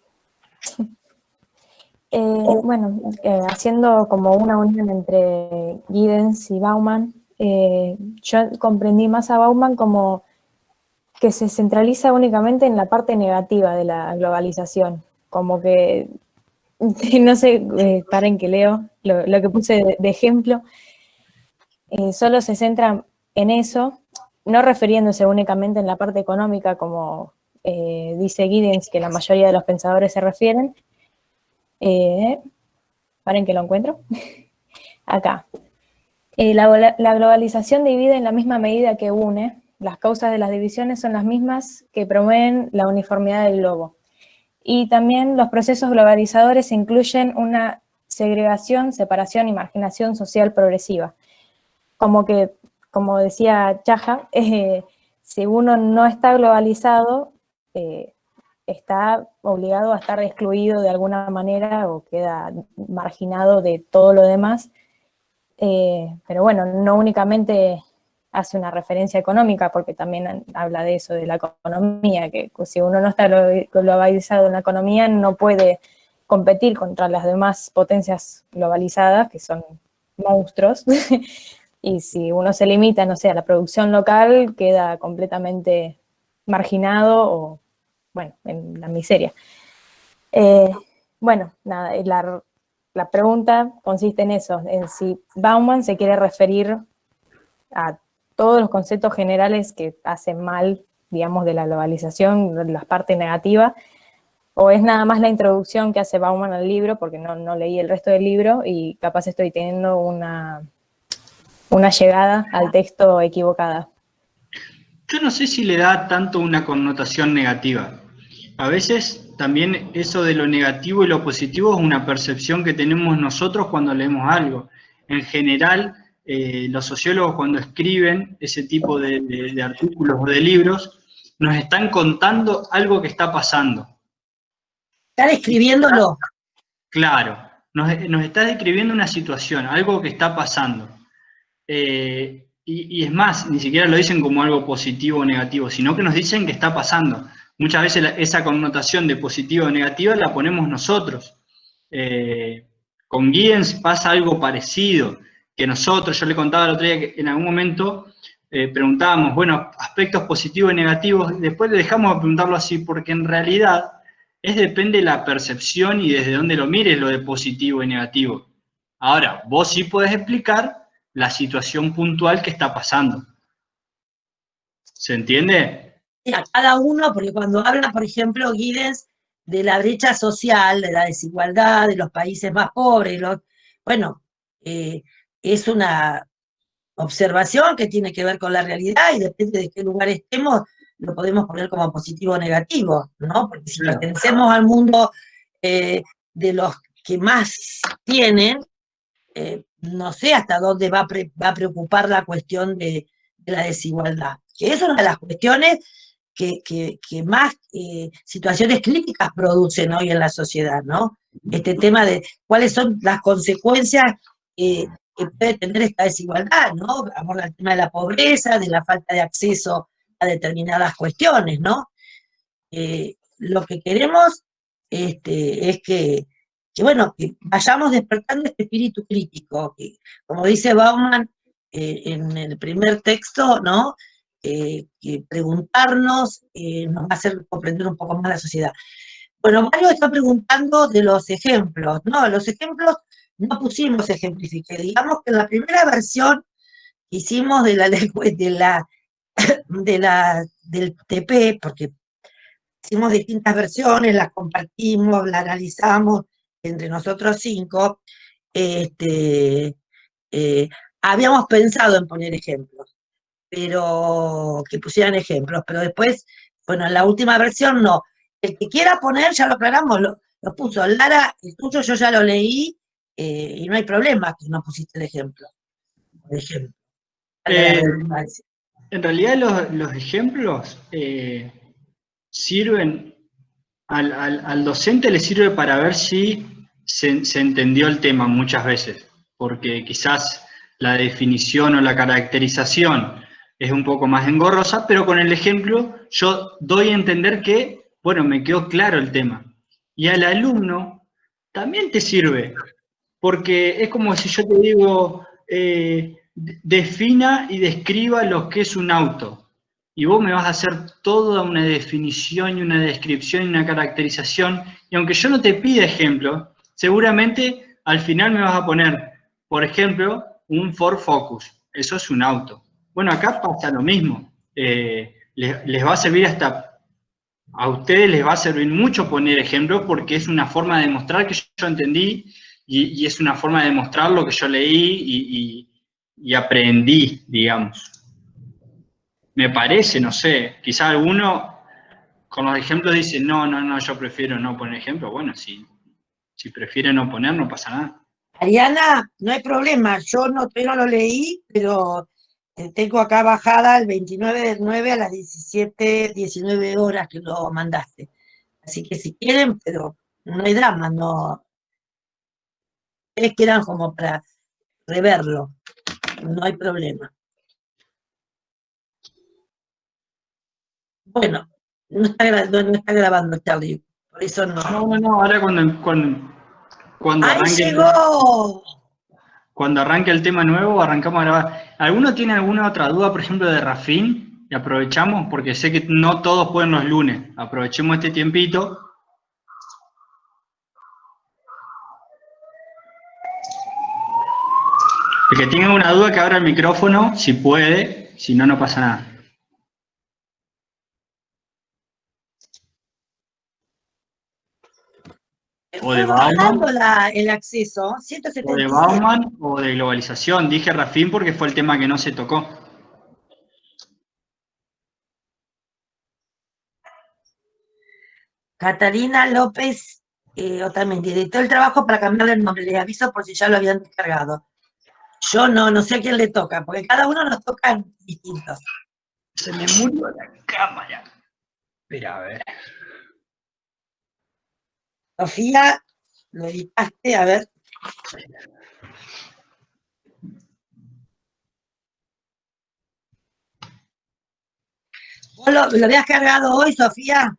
Bueno, haciendo como una unión entre Giddens y Bauman, yo comprendí más a Bauman como que se centraliza únicamente en la parte negativa de la globalización, como que, no sé, paren que leo lo que puse de ejemplo, solo se centra en eso, no refiriéndose únicamente en la parte económica, como dice Giddens, que la mayoría de los pensadores se refieren. Paren que lo encuentro. Acá. La globalización divide en la misma medida que une. Las causas de las divisiones son las mismas que promueven la uniformidad del globo. Y también los procesos globalizadores incluyen una segregación, separación y marginación social progresiva. Como que, como decía Chaja, si uno no está globalizado, está obligado a estar excluido de alguna manera o queda marginado de todo lo demás. Pero bueno, no únicamente hace una referencia económica, porque también habla de eso, de la economía, que si uno no está globalizado en la economía, no puede competir contra las demás potencias globalizadas, que son monstruos, y si uno se limita, no sé, a la producción local, queda completamente marginado o, bueno, en la miseria. Bueno, nada, la pregunta consiste en eso, en si Bauman se quiere referir a todos los conceptos generales que hacen mal, digamos, de la globalización, la parte negativa, o es nada más la introducción que hace Bauman al libro, porque no leí el resto del libro y capaz estoy teniendo una llegada al texto equivocada. Yo no sé si le da tanto una connotación negativa. A veces también eso de lo negativo y lo positivo es una percepción que tenemos nosotros cuando leemos algo. En general, los sociólogos cuando escriben ese tipo de artículos o de libros, nos están contando algo que está pasando. Están escribiéndolo. Claro, nos está describiendo una situación, algo que está pasando. Y es más, ni siquiera lo dicen como algo positivo o negativo, sino que nos dicen que está pasando. Muchas veces esa connotación de positivo o negativa la ponemos nosotros. Con Giddens pasa algo parecido, que nosotros, yo le contaba el otro día que en algún momento preguntábamos, bueno, aspectos positivos y negativos, después le dejamos de preguntarlo así, porque en realidad depende de la percepción y desde dónde lo mires lo de positivo y negativo. Ahora, vos sí podés explicar la situación puntual que está pasando. ¿Se entiende? Sí, a cada uno, porque cuando habla, por ejemplo, Giddens, de la brecha social, de la desigualdad, de los países más pobres, bueno, es una observación que tiene que ver con la realidad y depende de qué lugar estemos, lo podemos poner como positivo o negativo, ¿no? Porque si pertenecemos al mundo de los que más tienen, no sé hasta dónde va a preocupar la cuestión de la desigualdad, que es una de las cuestiones que más situaciones críticas producen hoy en la sociedad, ¿no? Este tema de cuáles son las consecuencias que puede tener esta desigualdad, ¿no? Aborda el tema de la pobreza, de la falta de acceso a determinadas cuestiones, ¿no? Lo que queremos es que vayamos despertando este espíritu crítico, que, como dice Bauman en el primer texto, ¿no? Que preguntarnos nos va a hacer comprender un poco más la sociedad. Bueno, Mario está preguntando de los ejemplos, ¿no? Los ejemplos no pusimos ejemplifique. Digamos que en la primera versión que hicimos del TP, porque hicimos distintas versiones, las compartimos, las analizamos entre nosotros 5, habíamos pensado en poner ejemplos, pero que pusieran ejemplos, pero después, bueno, en la última versión no. El que quiera poner, ya lo aclaramos, lo puso. Lara, el tuyo yo ya lo leí, y no hay problema que no pusiste el ejemplo. Por ejemplo. En realidad los ejemplos sirven, al docente le sirve para ver si se entendió el tema muchas veces, porque quizás la definición o la caracterización es un poco más engorrosa, pero con el ejemplo yo doy a entender que, bueno, me quedó claro el tema. Y al alumno también te sirve, porque es como si yo te digo, defina y describa lo que es un auto. Y vos me vas a hacer toda una definición y una descripción y una caracterización, y aunque yo no te pida ejemplo, seguramente al final me vas a poner, por ejemplo, un Ford Focus. Eso es un auto. Bueno, acá pasa lo mismo. Les va a servir a ustedes les va a servir mucho poner ejemplos porque es una forma de demostrar que yo entendí y es una forma de demostrar lo que yo leí y aprendí, digamos. Me parece, no sé, quizá alguno con los ejemplos dice, no, yo prefiero no poner ejemplos. Bueno, si prefiere no poner, no pasa nada. Ariana, no hay problema, yo no lo leí, pero tengo acá bajada el 29 del 9 a las 17:19 horas que lo mandaste. Así que si quieren, pero no hay drama, no. Ustedes quedan como para reverlo, no hay problema. Bueno, no está grabando, Charlie, por eso no. No, ahora cuando ¡Ahí arranque llegó! Cuando arranque el tema nuevo, arrancamos a grabar. ¿Alguno tiene alguna otra duda, por ejemplo, de Rafín? Y aprovechamos, porque sé que no todos pueden los lunes. Aprovechemos este tiempito. El que tenga una duda que abra el micrófono, si puede, si no, no pasa nada. O de Bauman, el acceso, 177. o de Bauman, o de globalización. Dije Rafín porque fue el tema que no se tocó. Catalina López Otamendi editó el trabajo para cambiarle el nombre. Les aviso por si ya lo habían descargado. Yo no sé a quién le toca, porque cada uno nos toca distintos. Se me murió la cámara. Espera, a ver. Sofía, lo editaste, a ver. ¿Vos lo habías cargado hoy, Sofía?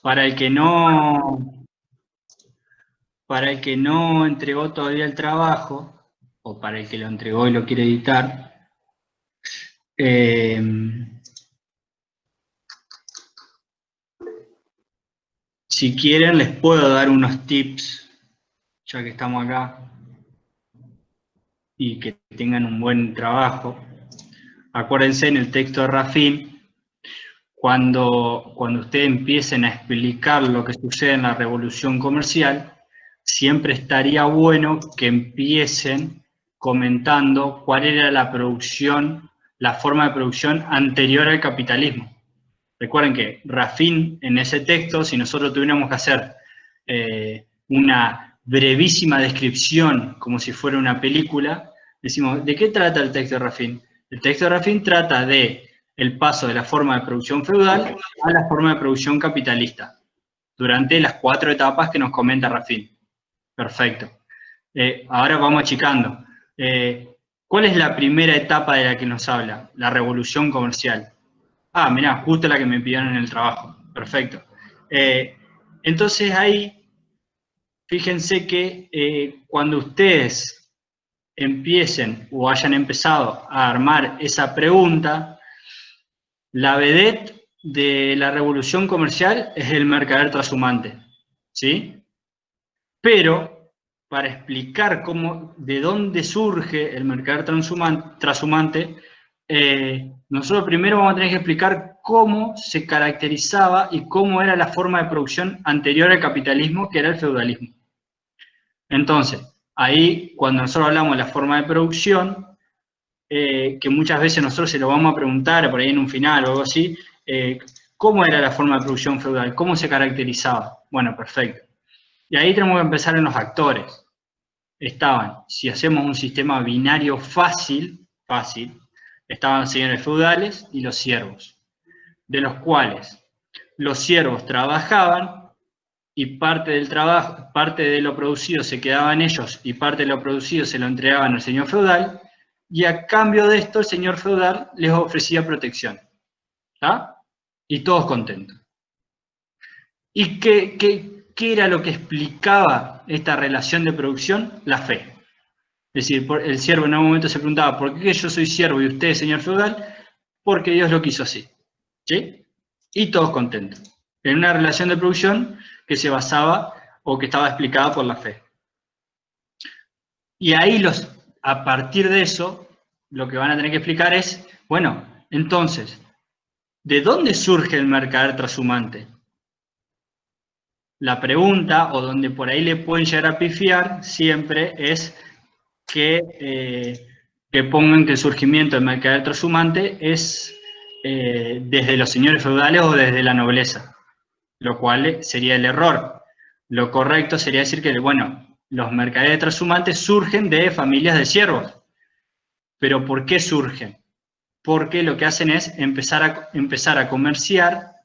Para el que no entregó todavía el trabajo, o para el que lo entregó y lo quiere editar. Si quieren, les puedo dar unos tips, ya que estamos acá, y que tengan un buen trabajo. Acuérdense, en el texto de Raffin, cuando ustedes empiecen a explicar lo que sucede en la revolución comercial, siempre estaría bueno que empiecen comentando cuál era la producción, la forma de producción anterior al capitalismo. Recuerden que Raffin, en ese texto, si nosotros tuviéramos que hacer una brevísima descripción, como si fuera una película, decimos, ¿de qué trata el texto de Raffin? El texto de Raffin trata de el paso de la forma de producción feudal a la forma de producción capitalista, durante las 4 etapas que nos comenta Raffin. Perfecto. Ahora vamos achicando. ¿Cuál es la primera etapa de la que nos habla? La revolución comercial. Ah, mirá, justo la que me pidieron en el trabajo. Perfecto. Entonces ahí, fíjense que cuando ustedes empiecen o hayan empezado a armar esa pregunta, la vedette de la revolución comercial es el mercader transhumante, ¿sí? Pero para explicar de dónde surge el mercader transhumante, nosotros primero vamos a tener que explicar cómo se caracterizaba y cómo era la forma de producción anterior al capitalismo, que era el feudalismo. Entonces, ahí cuando nosotros hablamos de la forma de producción, que muchas veces nosotros se lo vamos a preguntar por ahí en un final o algo así, ¿cómo era la forma de producción feudal? ¿Cómo se caracterizaba? Bueno, perfecto. Y ahí tenemos que empezar en los actores. Estaban, si hacemos un sistema binario fácil, estaban los señores feudales y los siervos, de los cuales los siervos trabajaban y parte del trabajo, parte de lo producido se quedaban ellos y parte de lo producido se lo entregaban al señor feudal, y a cambio de esto el señor feudal les ofrecía protección. ¿Está? Y todos contentos. ¿Y qué era lo que explicaba esta relación de producción? La fe. Es decir, el siervo en algún momento se preguntaba, ¿por qué yo soy siervo y usted, señor feudal? Porque Dios lo quiso así. ¿Sí? Y todos contentos. En una relación de producción que se basaba o que estaba explicada por la fe. Y ahí a partir de eso, lo que van a tener que explicar es, bueno, entonces, ¿de dónde surge el mercader transhumante? La pregunta, o donde por ahí le pueden llegar a pifiar, siempre es que pongan que el surgimiento del mercader transhumante es desde los señores feudales o desde la nobleza, lo cual sería el error. Lo correcto sería decir que, bueno, los mercaderes transhumantes surgen de familias de siervos. ¿Pero por qué surgen? Porque lo que hacen es empezar a comerciar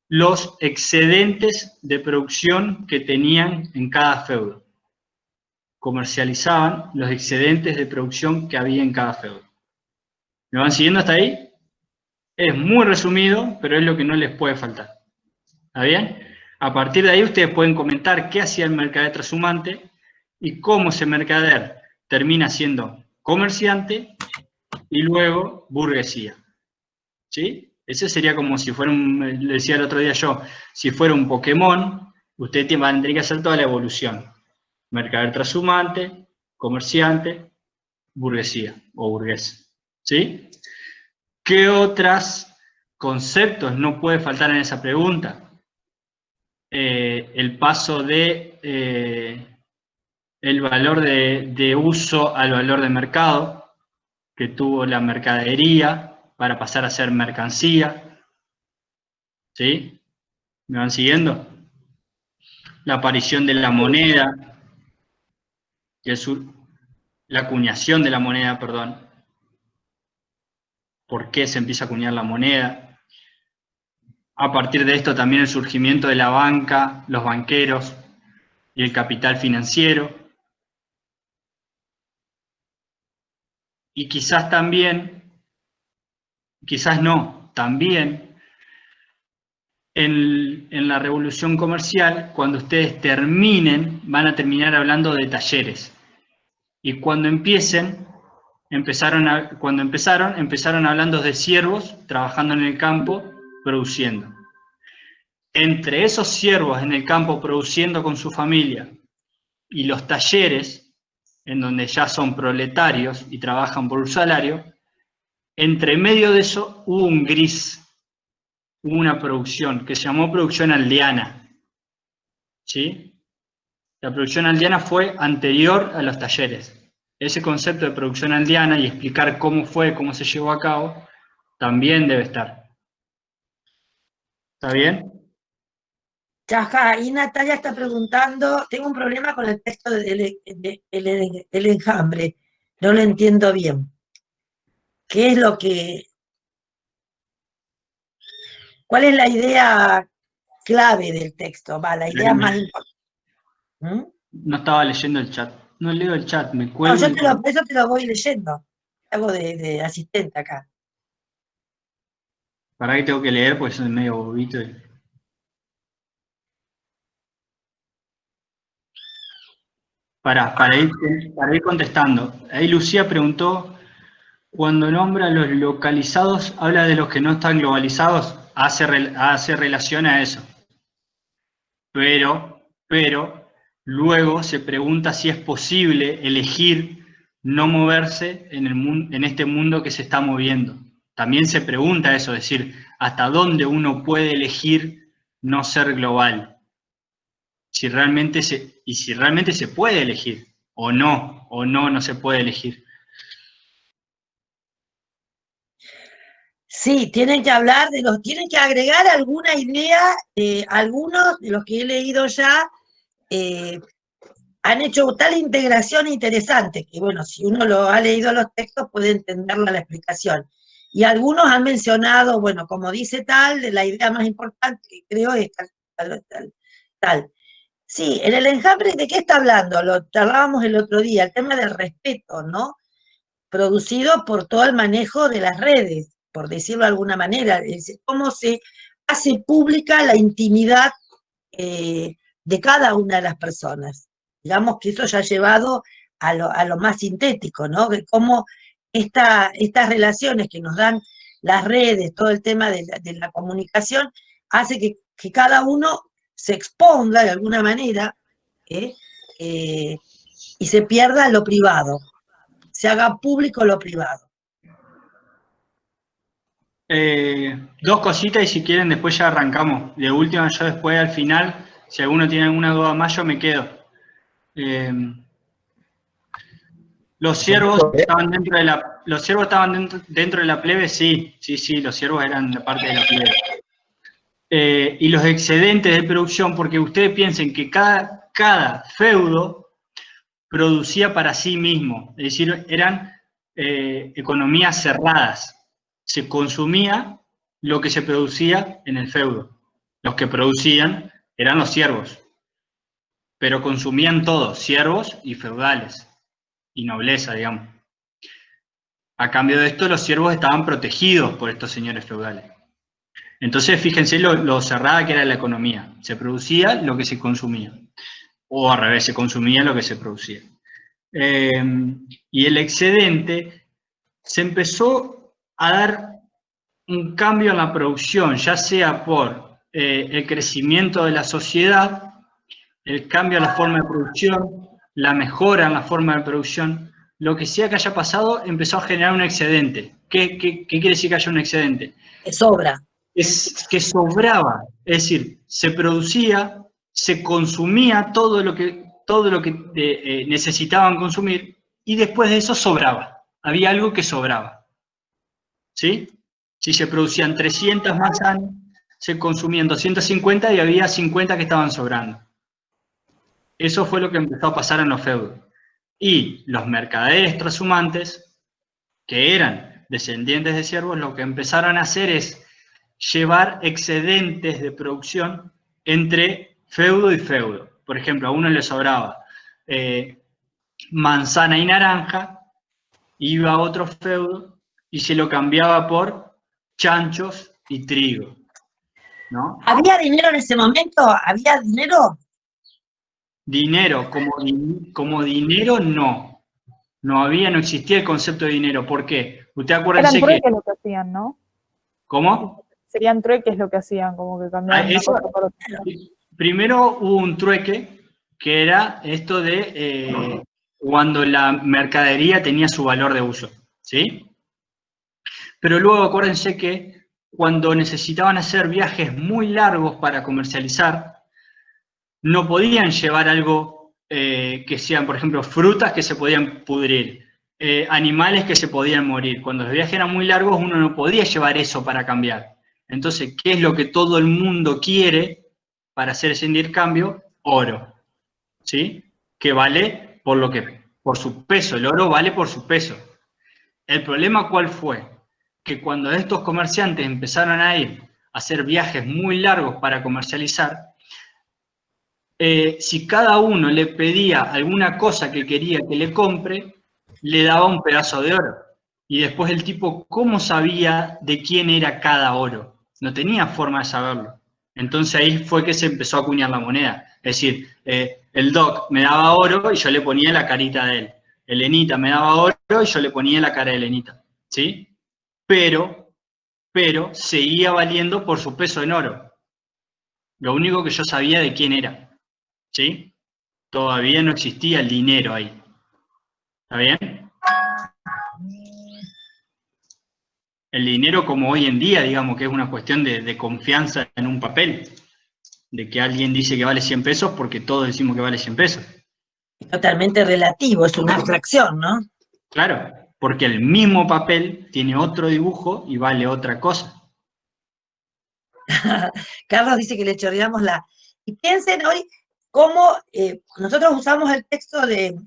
los excedentes de producción que tenían en cada feudo. Comercializaban los excedentes de producción que había en cada feudo. ¿Me van siguiendo hasta ahí? Es muy resumido, pero es lo que no les puede faltar. ¿Está bien? A partir de ahí ustedes pueden comentar qué hacía el mercader transhumante y cómo ese mercader termina siendo comerciante y luego burguesía. ¿Sí? Ese sería como si fuera le decía el otro día yo, si fuera un Pokémon, ustedes van a tener que hacer toda la evolución. Mercader transhumante, comerciante, burguesía o burgués. ¿Sí? ¿Qué otros conceptos no puede faltar en esa pregunta? El paso de el valor de uso al valor de mercado que tuvo la mercadería para pasar a ser mercancía. ¿Sí? ¿Me van siguiendo? La aparición de la moneda, la acuñación de la moneda, perdón. ¿Por qué se empieza a acuñar la moneda? A partir de esto también el surgimiento de la banca, los banqueros y el capital financiero. Y quizás también, quizás no, también en la revolución comercial, cuando ustedes terminen, van a terminar hablando de talleres. Y cuando empezaron hablando de siervos trabajando en el campo, produciendo. Entre esos siervos en el campo produciendo con su familia y los talleres, en donde ya son proletarios y trabajan por un salario, entre medio de eso hubo un gris, hubo una producción que se llamó producción aldeana. ¿Sí? La producción aldeana fue anterior a los talleres. Ese concepto de producción aldeana y explicar cómo se llevó a cabo, también debe estar. ¿Está bien? Ajá, y Natalia está preguntando, tengo un problema con el texto del enjambre, no lo entiendo bien. ¿Qué es lo que... ¿Cuál es la idea clave del texto? Va, la idea más importante. No estaba leyendo el chat. No leo el chat, me No, cuelgo. eso te lo voy leyendo. Hago de asistente acá. Para que tengo que leer, pues soy medio bobito. Para ir contestando. Ahí Lucía preguntó, cuando nombra a los localizados, ¿habla de los que no están globalizados? Hace relación a eso. Pero luego se pregunta si es posible elegir no moverse en este mundo que se está moviendo. También se pregunta eso, es decir, ¿hasta dónde uno puede elegir no ser global? Si realmente se puede elegir, o no se puede elegir. Sí, tienen que hablar tienen que agregar alguna idea, algunos de los que he leído ya han hecho tal integración interesante, que bueno, si uno lo ha leído los textos puede entenderla la explicación. Y algunos han mencionado, bueno, como dice tal, de la idea más importante que creo es tal. Sí, en el enjambre, ¿de qué está hablando? Lo charlábamos el otro día, el tema del respeto, ¿no? Producido por todo el manejo de las redes, por decirlo de alguna manera, es decir, cómo se hace pública la intimidad de cada una de las personas. Digamos que eso ya ha llevado a lo más sintético, ¿no? De cómo estas relaciones que nos dan las redes, todo el tema de la comunicación, hace que cada uno se exponga de alguna manera y se pierda lo privado, se haga público lo privado. Dos cositas y si quieren después ya arrancamos. De última, yo después al final, si alguno tiene alguna duda más, yo me quedo. ¿Los siervos estaban dentro de la plebe? Sí, los siervos eran parte de la plebe. Y los excedentes de producción, porque ustedes piensen que cada feudo producía para sí mismo, es decir, eran economías cerradas. Se consumía lo que se producía en el feudo. Los que producían eran los siervos, pero consumían todos, siervos y feudales, y nobleza, digamos. A cambio de esto, los siervos estaban protegidos por estos señores feudales. Entonces, fíjense lo cerrada que era la economía. Se producía lo que se consumía. O al revés, se consumía lo que se producía. Y el excedente se empezó a dar un cambio en la producción, ya sea por el crecimiento de la sociedad, el cambio en la forma de producción, la mejora en la forma de producción, lo que sea que haya pasado empezó a generar un excedente. ¿Qué quiere decir que haya un excedente? Que sobra. Es que sobraba, es decir, se producía, se consumía todo lo que necesitaban consumir y después de eso sobraba, había algo que sobraba. ¿Sí? Si se producían 300 manzanas, se consumían 250 y había 50 que estaban sobrando. Eso fue lo que empezó a pasar en los feudos. Y los mercaderes trashumantes, que eran descendientes de siervos, lo que empezaron a hacer es llevar excedentes de producción entre feudo y feudo. Por ejemplo, a uno le sobraba manzana y naranja, iba a otro feudo y se lo cambiaba por chanchos y trigo, ¿no? ¿Había dinero en ese momento? ¿Había dinero? Dinero, como dinero no. no existía el concepto de dinero. ¿Por qué? Usted Eran acuérdense que... trueques lo que hacían, ¿no? ¿Cómo? Serían trueques lo que hacían, como que cambiaban una Eso, cosa por otra. primero hubo un trueque, que era esto de cuando la mercadería tenía su valor de uso, ¿sí? Pero luego acuérdense que cuando necesitaban hacer viajes muy largos para comercializar, no podían llevar algo que sean, por ejemplo, frutas que se podían pudrir, animales que se podían morir. Cuando los viajes eran muy largos, uno no podía llevar eso para cambiar. Entonces, ¿qué es lo que todo el mundo quiere para hacer ese intercambio? Oro, ¿sí? Que vale por su peso. El oro vale por su peso. ¿El problema cuál fue? Que cuando estos comerciantes empezaron a ir a hacer viajes muy largos para comercializar, si cada uno le pedía alguna cosa que quería que le compre, le daba un pedazo de oro. Y después el tipo, ¿cómo sabía de quién era cada oro? No tenía forma de saberlo. Entonces ahí fue que se empezó a acuñar la moneda. Es decir, el Doc me daba oro y yo le ponía la carita de él. Elenita me daba oro y yo le ponía la cara de Elenita. ¿Sí? Pero seguía valiendo por su peso en oro. Lo único que yo sabía de quién era. ¿Sí? Todavía no existía el dinero ahí. ¿Está bien? El dinero como hoy en día, digamos que es una cuestión de confianza en un papel. De que alguien dice que vale 100 pesos porque todos decimos que vale 100 pesos. Totalmente relativo, es una abstracción, ¿no? Claro, porque el mismo papel tiene otro dibujo y vale otra cosa. Carlos dice que le chorreamos la... Y piensen hoy cómo nosotros usamos el texto de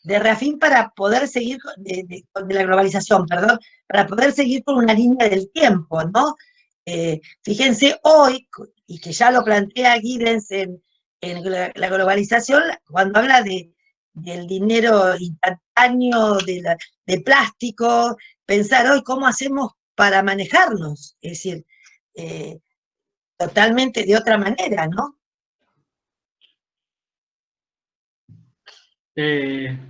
Reafín para poder seguir, de la globalización, perdón, para poder seguir con una línea del tiempo, ¿no? Fíjense hoy, y que ya lo plantea Giddens en la globalización, cuando habla del dinero instantáneo, de plástico, pensar hoy cómo hacemos para manejarnos, es decir, totalmente de otra manera, ¿no?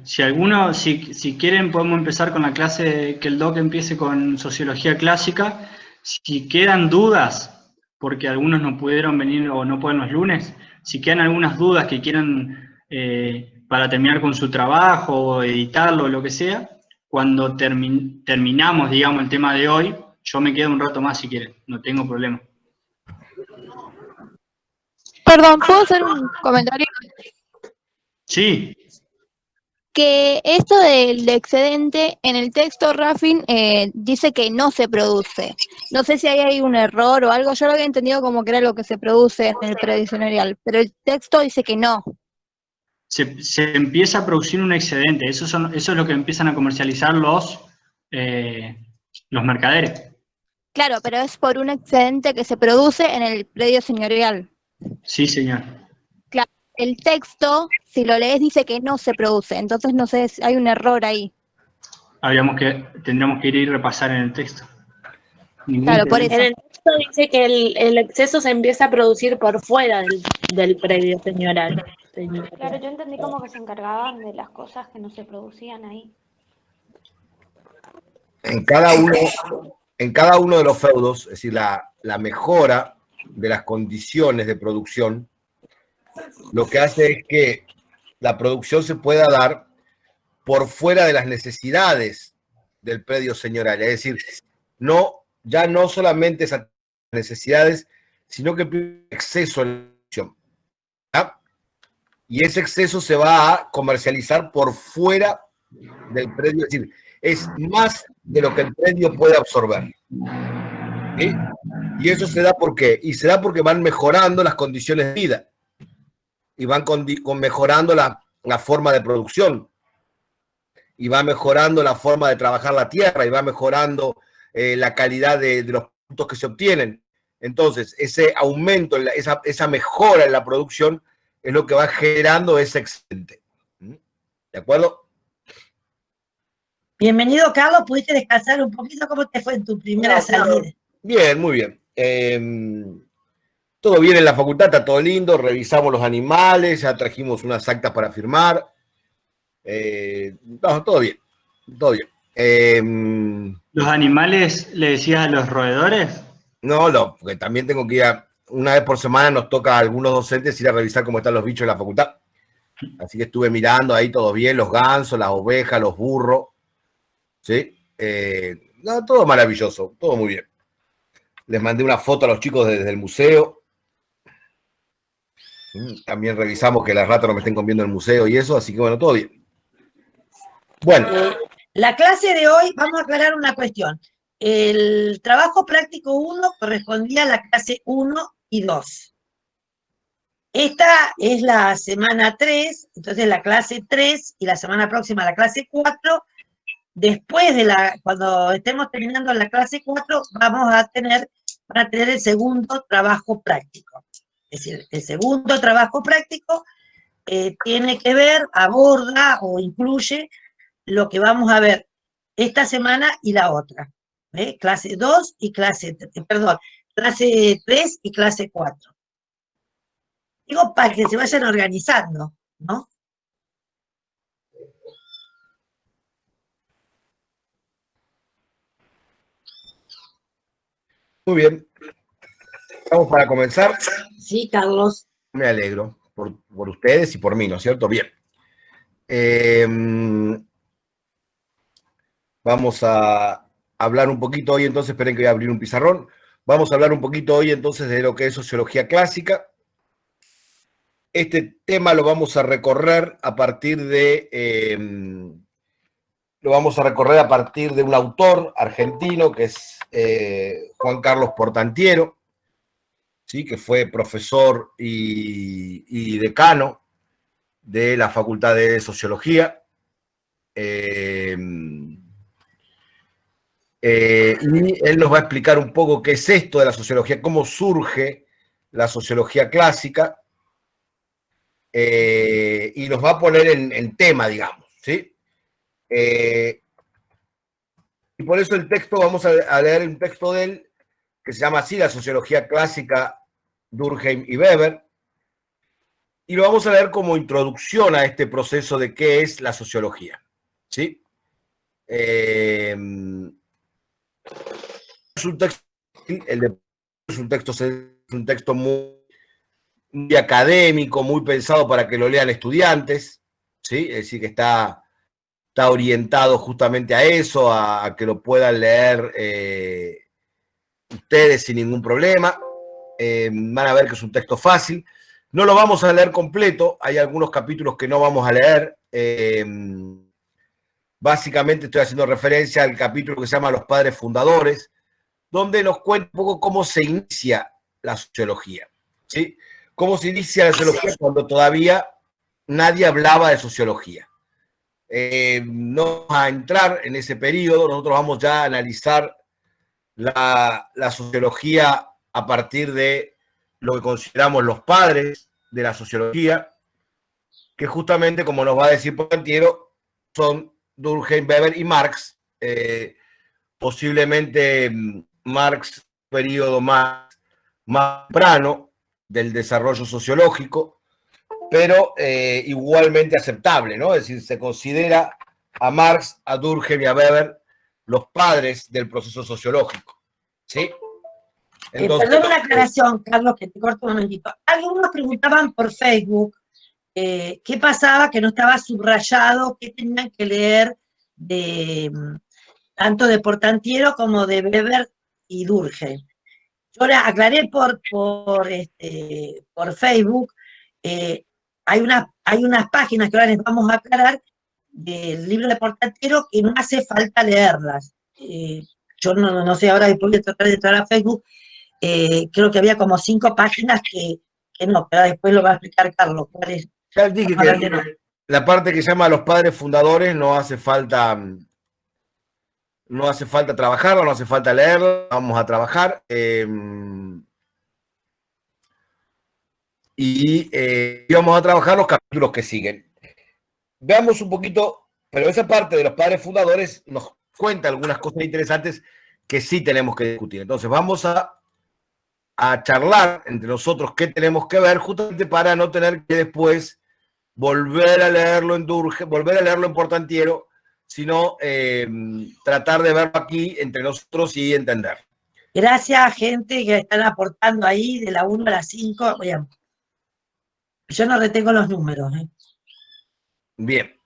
Si quieren podemos empezar con la clase, que el doc empiece con sociología clásica. Si quedan dudas, porque algunos no pudieron venir o no pueden los lunes, si quedan algunas dudas que quieran para terminar con su trabajo o editarlo o lo que sea, cuando terminamos, digamos, el tema de hoy, yo me quedo un rato más si quieren, no tengo problema. Perdón, ¿puedo hacer un comentario? Sí. Que esto del excedente, en el texto Raffin dice que no se produce. No sé si ahí hay un error o algo, yo lo había entendido como que era lo que se produce en el prediccionarial, pero el texto dice que no. Se empieza a producir un excedente, eso es lo que empiezan a comercializar los mercaderes. Claro, pero es por un excedente que se produce en el predio señorial. Sí, señor. Claro, el texto, si lo lees, dice que no se produce, entonces no sé si hay un error ahí. Tendríamos que ir y repasar en el texto. Claro, por eso. En el texto dice que el exceso se empieza a producir por fuera del predio señorial. Claro, yo entendí como que se encargaban de las cosas que no se producían ahí. En cada uno de los feudos, es decir, la mejora de las condiciones de producción, lo que hace es que la producción se pueda dar por fuera de las necesidades del predio señorial. Es decir, ya no solamente esas necesidades, sino que hay exceso en la producción. ¿Ya? Y ese exceso se va a comercializar por fuera del predio. Es decir, es más de lo que el predio puede absorber. ¿Sí? Y eso se da ¿por qué? Y se da porque van mejorando las condiciones de vida y van mejorando la forma de producción y va mejorando la forma de trabajar la tierra y va mejorando la calidad de los productos que se obtienen. Entonces, ese aumento, esa mejora en la producción es lo que va generando ese excedente. ¿De acuerdo? Bienvenido, Carlos. ¿Pudiste descansar un poquito? ¿Cómo te fue en tu primera salida? Bien, muy bien. Todo bien en la facultad, está todo lindo. Revisamos los animales, ya trajimos unas actas para firmar. No, todo bien, todo bien. ¿Los animales le decías a los roedores? No, porque también tengo que ir una vez por semana nos toca a algunos docentes ir a revisar cómo están los bichos en la facultad. Así que estuve mirando ahí todo bien, los gansos, las ovejas, los burros. ¿Sí? No, todo maravilloso, todo muy bien. Les mandé una foto a los chicos desde el museo. También revisamos que las ratas no me estén comiendo en el museo y eso, así que bueno, todo bien. Bueno. La clase de hoy, vamos a aclarar una cuestión. El trabajo práctico 1 correspondía a la clase 1 y 2. Esta es la semana 3, entonces la clase 3 y la semana próxima la clase 4. Después de cuando estemos terminando la clase 4, van a tener el segundo trabajo práctico. Es decir, el segundo trabajo práctico tiene que ver, aborda o incluye lo que vamos a ver esta semana y la otra. Clase 2 y clase 3 y clase 4. Digo, para que se vayan organizando, ¿no? Muy bien. ¿Estamos para comenzar? Sí, Carlos. Me alegro por ustedes y por mí, ¿no es cierto? Bien. Vamos a hablar un poquito hoy, entonces, esperen que voy a abrir un pizarrón. Vamos a hablar un poquito hoy, entonces, de lo que es sociología clásica. Este tema lo vamos a recorrer a partir de un autor argentino que es Juan Carlos Portantiero, ¿sí? Que fue profesor y decano de la Facultad de Sociología. Y él nos va a explicar un poco qué es esto de la sociología, cómo surge la sociología clásica, y nos va a poner en tema, digamos, ¿sí? Y por eso el texto, vamos a leer un texto de él que se llama así, La sociología clásica, Durkheim y Weber, y lo vamos a leer como introducción a este proceso de qué es la sociología, ¿sí? Es un texto, es un texto muy académico, muy pensado para que lo lean estudiantes, ¿sí? Es decir, que está orientado justamente a eso, a que lo puedan leer ustedes sin ningún problema. Van a ver que es un texto fácil. No lo vamos a leer completo, hay algunos capítulos que no vamos a leer. Básicamente estoy haciendo referencia al capítulo que se llama Los Padres Fundadores, donde nos cuenta un poco cómo se inicia la sociología, ¿sí? Cómo se inicia la sociología cuando todavía nadie hablaba de sociología. No vamos a entrar en ese periodo, nosotros vamos ya a analizar la sociología a partir de lo que consideramos los padres de la sociología, que justamente, como nos va a decir Portantiero, son Durkheim, Weber y Marx. Posiblemente Marx, periodo más temprano del desarrollo sociológico, pero igualmente aceptable, ¿no? Es decir, se considera a Marx, a Durkheim y a Weber los padres del proceso sociológico, ¿sí? Entonces, perdón una aclaración, Carlos, que te corto un momentito. Algunos preguntaban por Facebook qué pasaba, que no estaba subrayado, qué tenían que leer tanto de Portantiero como de Weber y Durkheim. Yo ahora aclaré por Facebook, hay unas páginas que ahora les vamos a aclarar del libro de Portantiero que no hace falta leerlas. Yo no sé, ahora después de tratar de entrar a Facebook, creo que había como 5 páginas que no, pero después lo va a explicar Carlos. Ya dije que la parte que se llama Los Padres Fundadores no hace falta trabajarla, no hace falta leerla, vamos a trabajar. Y vamos a trabajar los capítulos que siguen. Veamos un poquito, pero esa parte de los padres fundadores nos cuenta algunas cosas interesantes que sí tenemos que discutir. Entonces vamos a charlar entre nosotros qué tenemos que ver, justamente para no tener que después volver a leerlo en Durkheim, volver a leerlo en Portantiero, sino tratar de verlo aquí entre nosotros y entender. Gracias, gente que están aportando ahí de la 1 a la 5. Bien. Yo no retengo los números. Bien.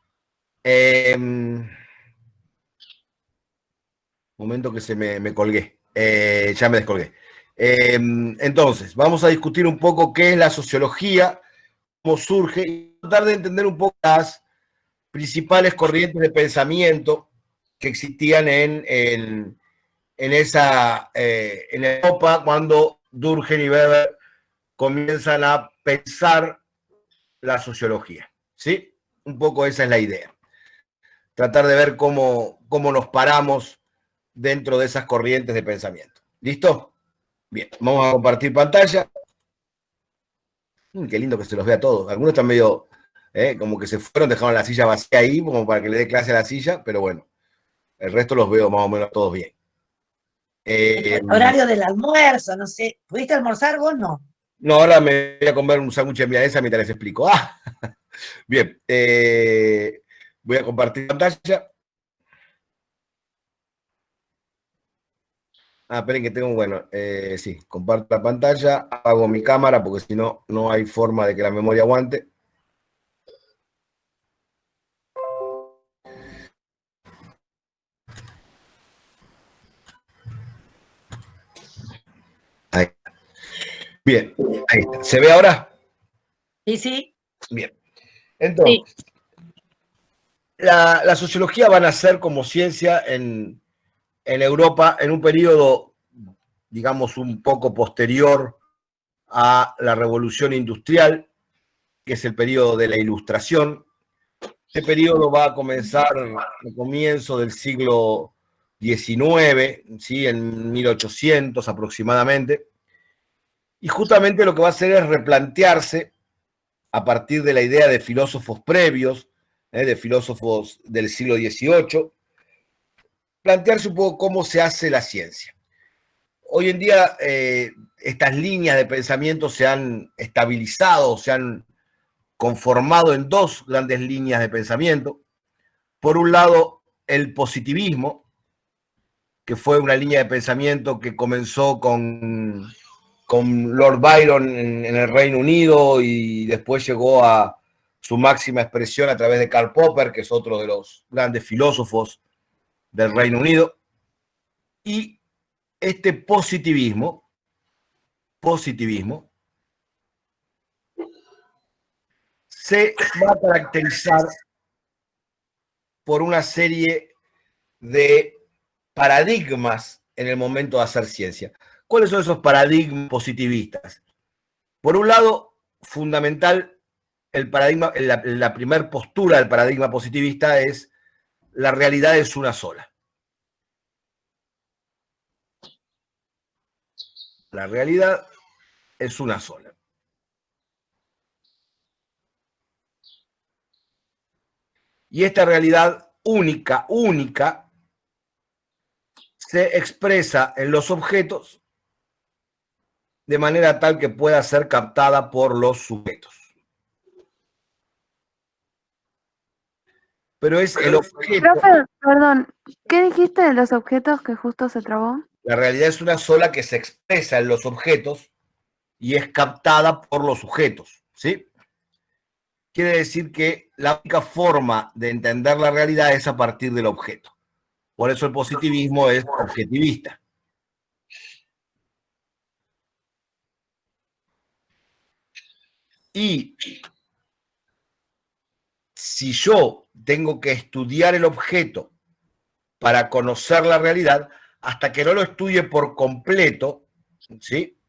Momento que se me colgué. Ya me descolgué. Entonces, vamos a discutir un poco qué es la sociología, cómo surge, y tratar de entender un poco las principales corrientes de pensamiento que existían en Europa cuando Durkheim y Weber comienzan a pensar la sociología. ¿Sí? Un poco esa es la idea. Tratar de ver cómo nos paramos dentro de esas corrientes de pensamiento. ¿Listo? Bien, vamos a compartir pantalla. Qué lindo que se los vea a todos. Algunos están medio, como que se fueron, dejaron la silla vacía ahí, como para que le dé clase a la silla, pero bueno, el resto los veo más o menos todos bien. El horario del almuerzo, no sé. ¿Pudiste almorzar vos? No. No, ahora me voy a comer un sándwich de milanesa mientras les explico. Bien, voy a compartir pantalla. Esperen que tengo, bueno, sí, comparto la pantalla, apago mi cámara porque si no, no hay forma de que la memoria aguante. Ahí. Bien, ahí está. ¿Se ve ahora? Sí, sí. Bien. Entonces, sí. La sociología va a nacer como ciencia en Europa en un periodo, digamos, un poco posterior a la Revolución Industrial, que es el periodo de la Ilustración. Este periodo va a comenzar al comienzo del siglo XIX, ¿sí? En 1800 aproximadamente. Y justamente lo que va a hacer es replantearse, a partir de la idea de filósofos previos, de filósofos del siglo XVIII, plantearse un poco cómo se hace la ciencia. Hoy en día estas líneas de pensamiento se han estabilizado, se han conformado en dos grandes líneas de pensamiento. Por un lado, el positivismo, que fue una línea de pensamiento que comenzó con Lord Byron en el Reino Unido y después llegó a su máxima expresión a través de Karl Popper, que es otro de los grandes filósofos del Reino Unido. Y este positivismo se va a caracterizar por una serie de paradigmas en el momento de hacer ciencia. ¿Cuáles son esos paradigmas positivistas? Por un lado, fundamental, el paradigma, la primera postura del paradigma positivista es: la realidad es una sola. La realidad es una sola. Y esta realidad única, se expresa en los objetos de manera tal que pueda ser captada por los sujetos. Pero es el objeto... Profe, perdón, ¿qué dijiste de los objetos que justo se trabó? La realidad es una sola que se expresa en los objetos y es captada por los sujetos, ¿sí? Quiere decir que la única forma de entender la realidad es a partir del objeto. Por eso el positivismo es objetivista. Y si yo tengo que estudiar el objeto para conocer la realidad, hasta que no lo estudie por completo, ¿sí?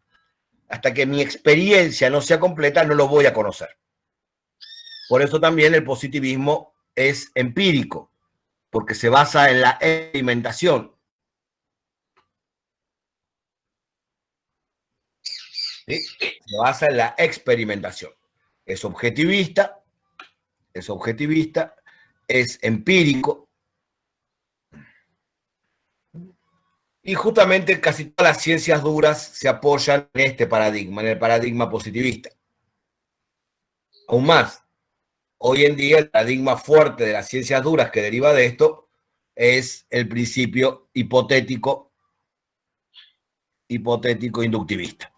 Hasta que mi experiencia no sea completa, no lo voy a conocer. Por eso también el positivismo es empírico, porque se basa en la experimentación. ¿Sí? Se basa en la experimentación. Es objetivista, es empírico. Y justamente casi todas las ciencias duras se apoyan en este paradigma, en el paradigma positivista. Aún más, Hoy en día el paradigma fuerte de las ciencias duras que deriva de esto es el principio hipotético inductivista.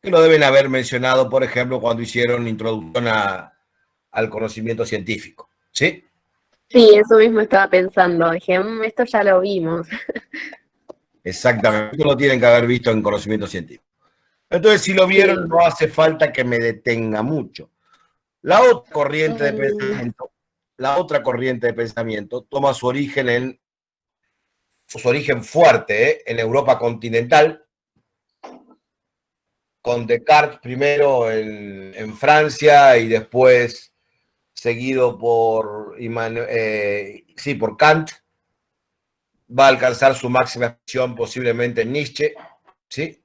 Que lo deben haber mencionado, por ejemplo, cuando hicieron introducción al conocimiento científico. ¿Sí? Sí, eso mismo estaba pensando. Dije, esto ya lo vimos. Exactamente. Esto lo tienen que haber visto en conocimiento científico. Entonces, si lo vieron, no hace falta que me detenga mucho. La otra corriente de pensamiento, toma su origen fuerte en Europa continental, con Descartes primero en Francia y después seguido por Kant. Va a alcanzar su máxima expresión posiblemente en Nietzsche, ¿sí?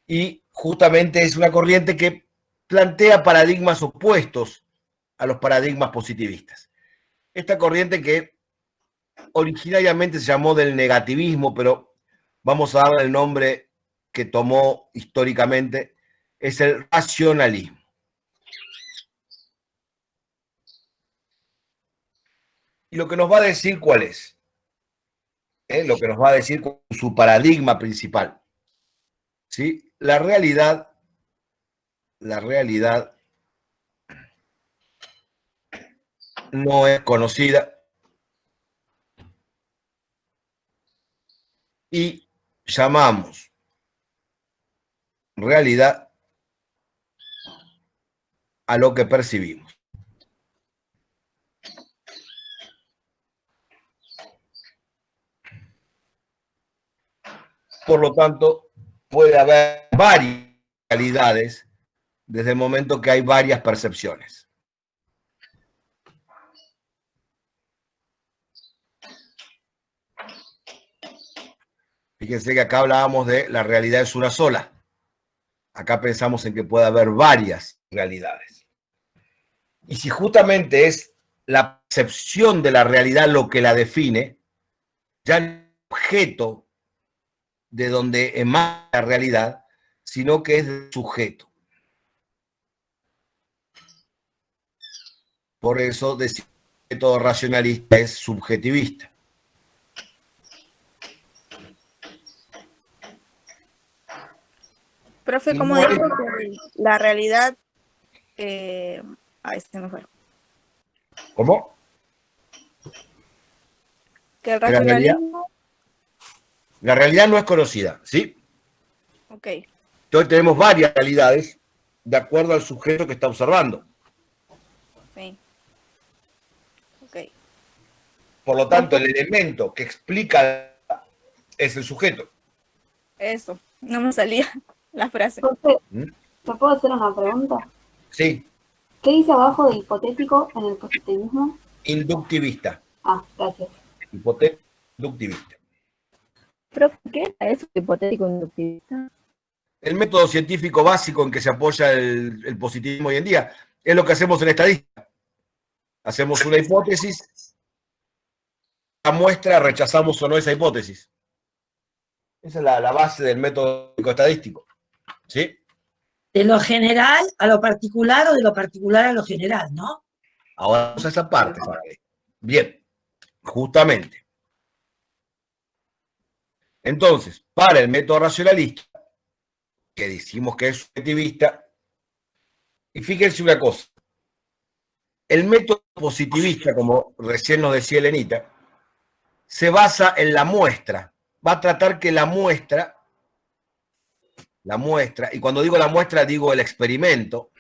Y justamente es una corriente que plantea paradigmas opuestos a los paradigmas positivistas. Esta corriente que originariamente se llamó del negativismo, pero vamos a darle el nombre que tomó históricamente, es el racionalismo. Y lo que nos va a decir cuál es, lo que nos va a decir su paradigma principal, ¿sí? La realidad no es conocida y llamamos realidad a lo que percibimos. Por lo tanto, puede haber varias realidades desde el momento que hay varias percepciones. Fíjense que acá hablábamos de la realidad es una sola. Acá pensamos en que puede haber varias realidades. Y si justamente es la percepción de la realidad lo que la define, ya no es objeto de donde emana la realidad, sino que es del sujeto. Por eso decir que todo racionalista es subjetivista. Profe, ¿cómo dijo que la realidad... ahí se me fue. ¿Cómo? Que el racionalismo... La realidad no es conocida, ¿sí? Ok. Entonces tenemos varias realidades de acuerdo al sujeto que está observando. Sí. Ok. Por lo tanto, el elemento que explica es el sujeto. Eso, no me salía la frase. ¿Me puedo hacer una pregunta? Sí. ¿Qué dice abajo de hipotético en el positivismo? Inductivista. Ah, gracias. Hipotético, inductivista. Profe, ¿qué es eso hipotético inductivista? El método científico básico en que se apoya el positivismo hoy en día es lo que hacemos en estadística. Hacemos una hipótesis, la muestra, rechazamos o no esa hipótesis. Esa es la base del método estadístico. ¿Sí? De lo general a lo particular o de lo particular a lo general, ¿no? Ahora vamos a esa parte. Bien, justamente. Entonces, para el método racionalista, que decimos que es subjetivista, y fíjense una cosa, el método positivista, como recién nos decía Elenita, se basa en la muestra. Va a tratar que la muestra, y cuando digo la muestra digo el experimento,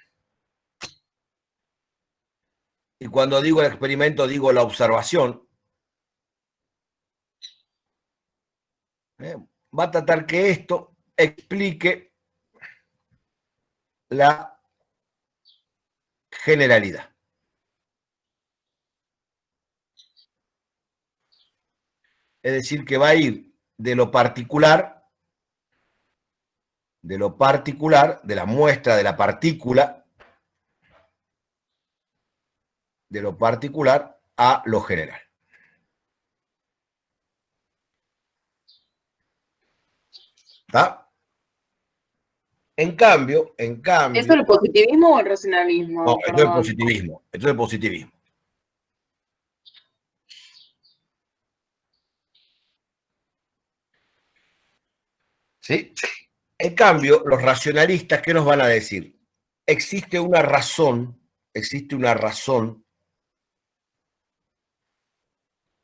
y cuando digo el experimento digo la observación, va a tratar que esto explique la generalidad. Es decir, que va a ir de lo particular, de la muestra de la partícula, de lo particular a lo general. ¿Está? En cambio, ¿Es el positivismo o el racionalismo? no, esto es el positivismo. Esto es el positivismo. ¿Sí? En cambio, los racionalistas, ¿qué nos van a decir? Existe una razón,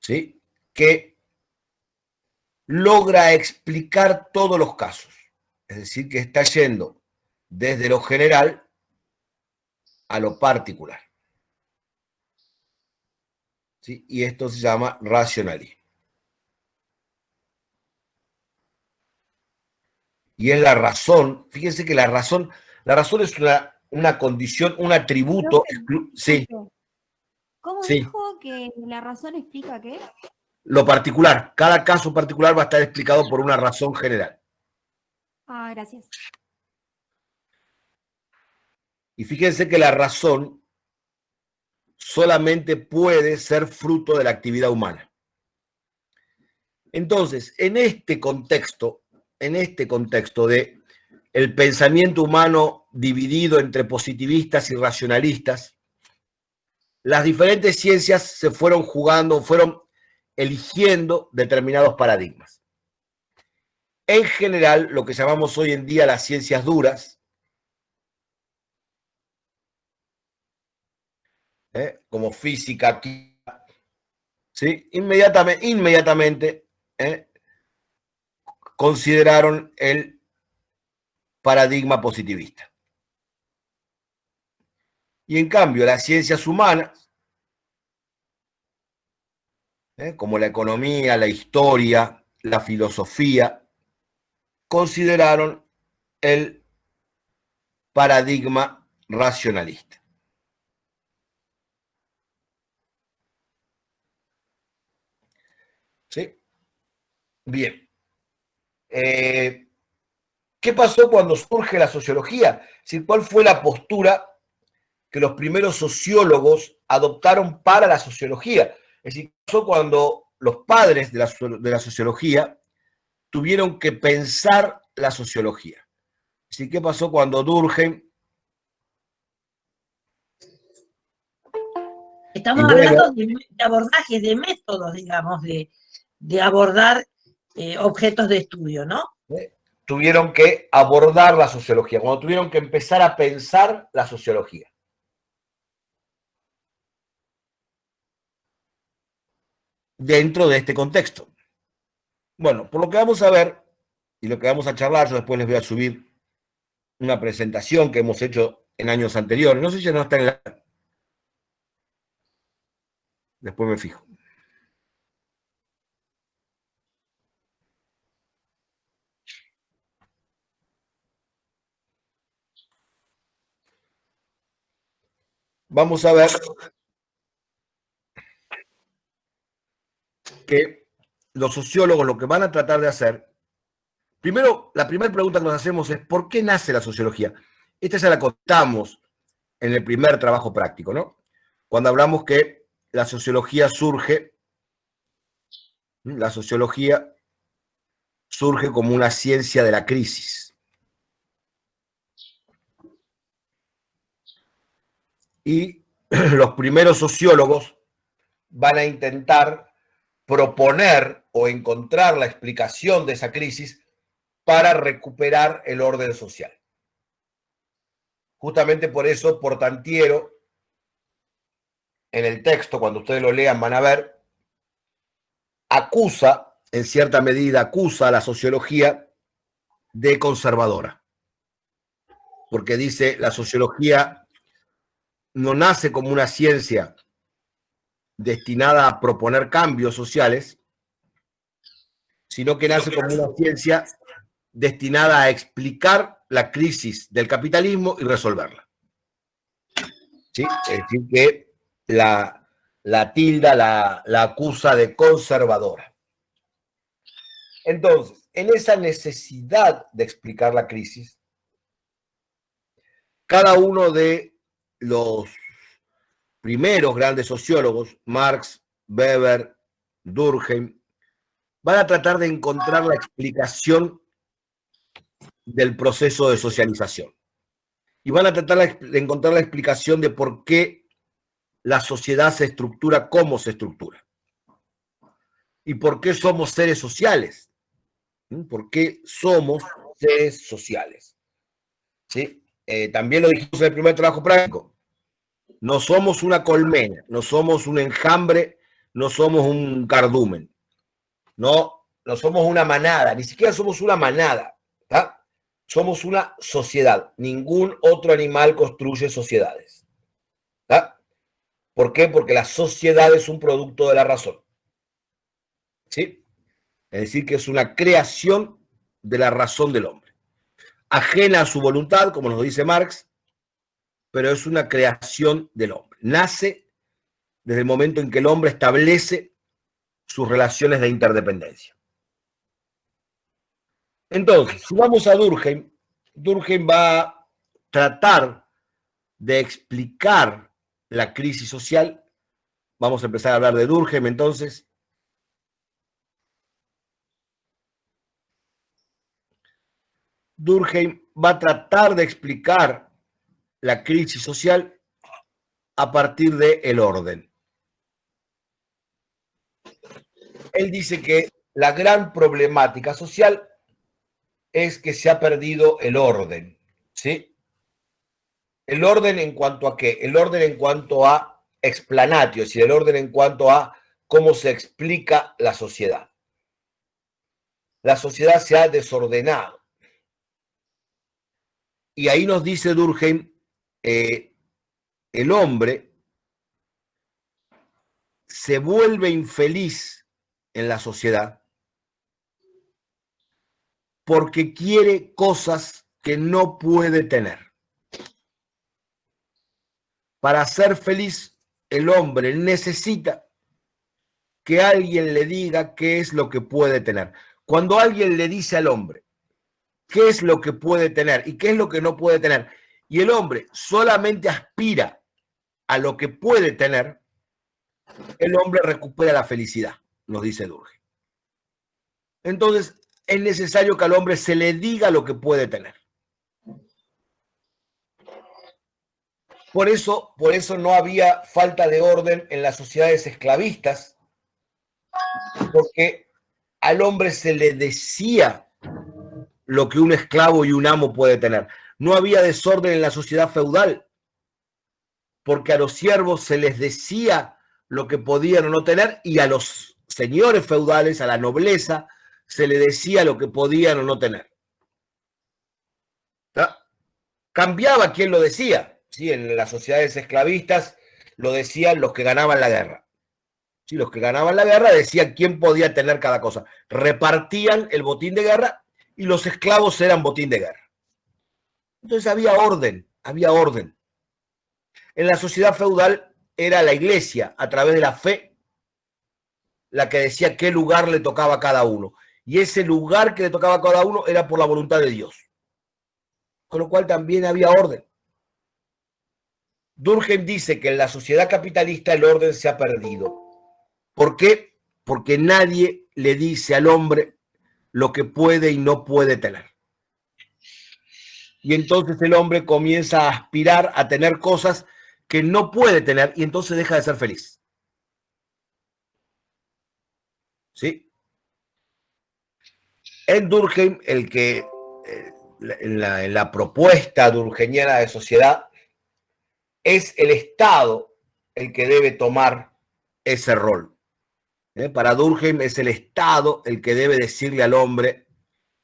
¿sí? Que logra explicar todos los casos. Es decir, que está yendo desde lo general a lo particular. ¿Sí? Y esto se llama racionalismo. Y es la razón, fíjense que la razón es una condición, un atributo. Sí, ¿Cómo sí. dijo que la razón explica qué? Lo particular, cada caso particular va a estar explicado por una razón general. Ah, gracias. Y fíjense que la razón solamente puede ser fruto de la actividad humana. Entonces, en este contexto de el pensamiento humano dividido entre positivistas y racionalistas, las diferentes ciencias se fueron fueron eligiendo determinados paradigmas. En general, lo que llamamos hoy en día las ciencias duras, como física, química, ¿sí? Inmediatamente consideraron el paradigma positivista. Y en cambio, las ciencias humanas, como la economía, la historia, la filosofía, consideraron el paradigma racionalista. ¿Sí? Bien. ¿Qué pasó cuando surge la sociología? Es decir, ¿cuál fue la postura que los primeros sociólogos adoptaron para la sociología? Es decir, ¿qué pasó cuando los padres de la sociología tuvieron que pensar la sociología? Es decir, ¿qué pasó cuando Durkheim? Estamos hablando de abordajes, de métodos, digamos, de abordar objetos de estudio, ¿no? Tuvieron que abordar la sociología, cuando tuvieron que empezar a pensar la sociología. Dentro de este contexto. Bueno, por lo que vamos a ver y lo que vamos a charlar, yo después les voy a subir una presentación que hemos hecho en años anteriores. No sé si ya no está en la... Después me fijo. Vamos a ver que los sociólogos lo que van a tratar de hacer, primero, la primera pregunta que nos hacemos es ¿por qué nace la sociología? Esta ya la contamos en el primer trabajo práctico, ¿no? Cuando hablamos que la sociología surge como una ciencia de la crisis. Y los primeros sociólogos van a intentar proponer o encontrar la explicación de esa crisis para recuperar el orden social. Justamente por eso, Portantiero, en el texto, cuando ustedes lo lean, van a ver, en cierta medida, acusa a la sociología de conservadora. Porque dice, la sociología no nace como una ciencia destinada a proponer cambios sociales, sino que nace como una ciencia destinada a explicar la crisis del capitalismo y resolverla. ¿Sí? Es decir, que la tilda, la acusa de conservadora. Entonces, en esa necesidad de explicar la crisis, cada uno de los primeros grandes sociólogos, Marx, Weber, Durkheim, van a tratar de encontrar la explicación del proceso de socialización. Y van a tratar de encontrar la explicación de por qué la sociedad se estructura como se estructura. Y por qué somos seres sociales. ¿Por qué somos seres sociales? ¿Sí? También lo dijimos en el primer trabajo práctico. No somos una colmena, no somos un enjambre, no somos un cardumen. No somos una manada, ni siquiera somos una manada. ¿Tá? Somos una sociedad. Ningún otro animal construye sociedades. ¿Tá? ¿Por qué? Porque la sociedad es un producto de la razón. ¿Sí? Es decir, que es una creación de la razón del hombre. Ajena a su voluntad, como nos dice Marx, pero es una creación del hombre. Nace desde el momento en que el hombre establece sus relaciones de interdependencia. Entonces, si vamos a Durkheim, Durkheim va a tratar de explicar la crisis social. Vamos a empezar a hablar de Durkheim, entonces. Durkheim va a tratar de explicar la crisis social a partir del orden. Él dice que la gran problemática social es que se ha perdido el orden, ¿sí? El orden en cuanto a qué? El orden en cuanto a explanatio, es decir, el orden en cuanto a cómo se explica la sociedad. La sociedad se ha desordenado. Y ahí nos dice Durkheim, el hombre se vuelve infeliz en la sociedad porque quiere cosas que no puede tener. Para ser feliz, el hombre necesita que alguien le diga qué es lo que puede tener. Cuando alguien le dice al hombre qué es lo que puede tener y qué es lo que no puede tener, y el hombre solamente aspira a lo que puede tener, el hombre recupera la felicidad, nos dice Durkheim. Entonces, es necesario que al hombre se le diga lo que puede tener. Por eso no había falta de orden en las sociedades esclavistas, porque al hombre se le decía lo que un esclavo y un amo puede tener. No había desorden en la sociedad feudal, porque a los siervos se les decía lo que podían o no tener, y a los señores feudales, a la nobleza, se le decía lo que podían o no tener. ¿Tá? Cambiaba quién lo decía. ¿Sí? En las sociedades esclavistas lo decían los que ganaban la guerra. ¿Sí? Los que ganaban la guerra decían quién podía tener cada cosa. Repartían el botín de guerra y los esclavos eran botín de guerra. Entonces había orden, había orden. En la sociedad feudal era la iglesia, a través de la fe, la que decía qué lugar le tocaba a cada uno. Y ese lugar que le tocaba a cada uno era por la voluntad de Dios. Con lo cual también había orden. Durkheim dice que en la sociedad capitalista el orden se ha perdido. ¿Por qué? Porque nadie le dice al hombre lo que puede y no puede tener. Y entonces el hombre comienza a aspirar a tener cosas que no puede tener y entonces deja de ser feliz. ¿Sí? En Durkheim, en la propuesta durkheimiana de sociedad, es el Estado el que debe tomar ese rol. Para Durkheim es el Estado el que debe decirle al hombre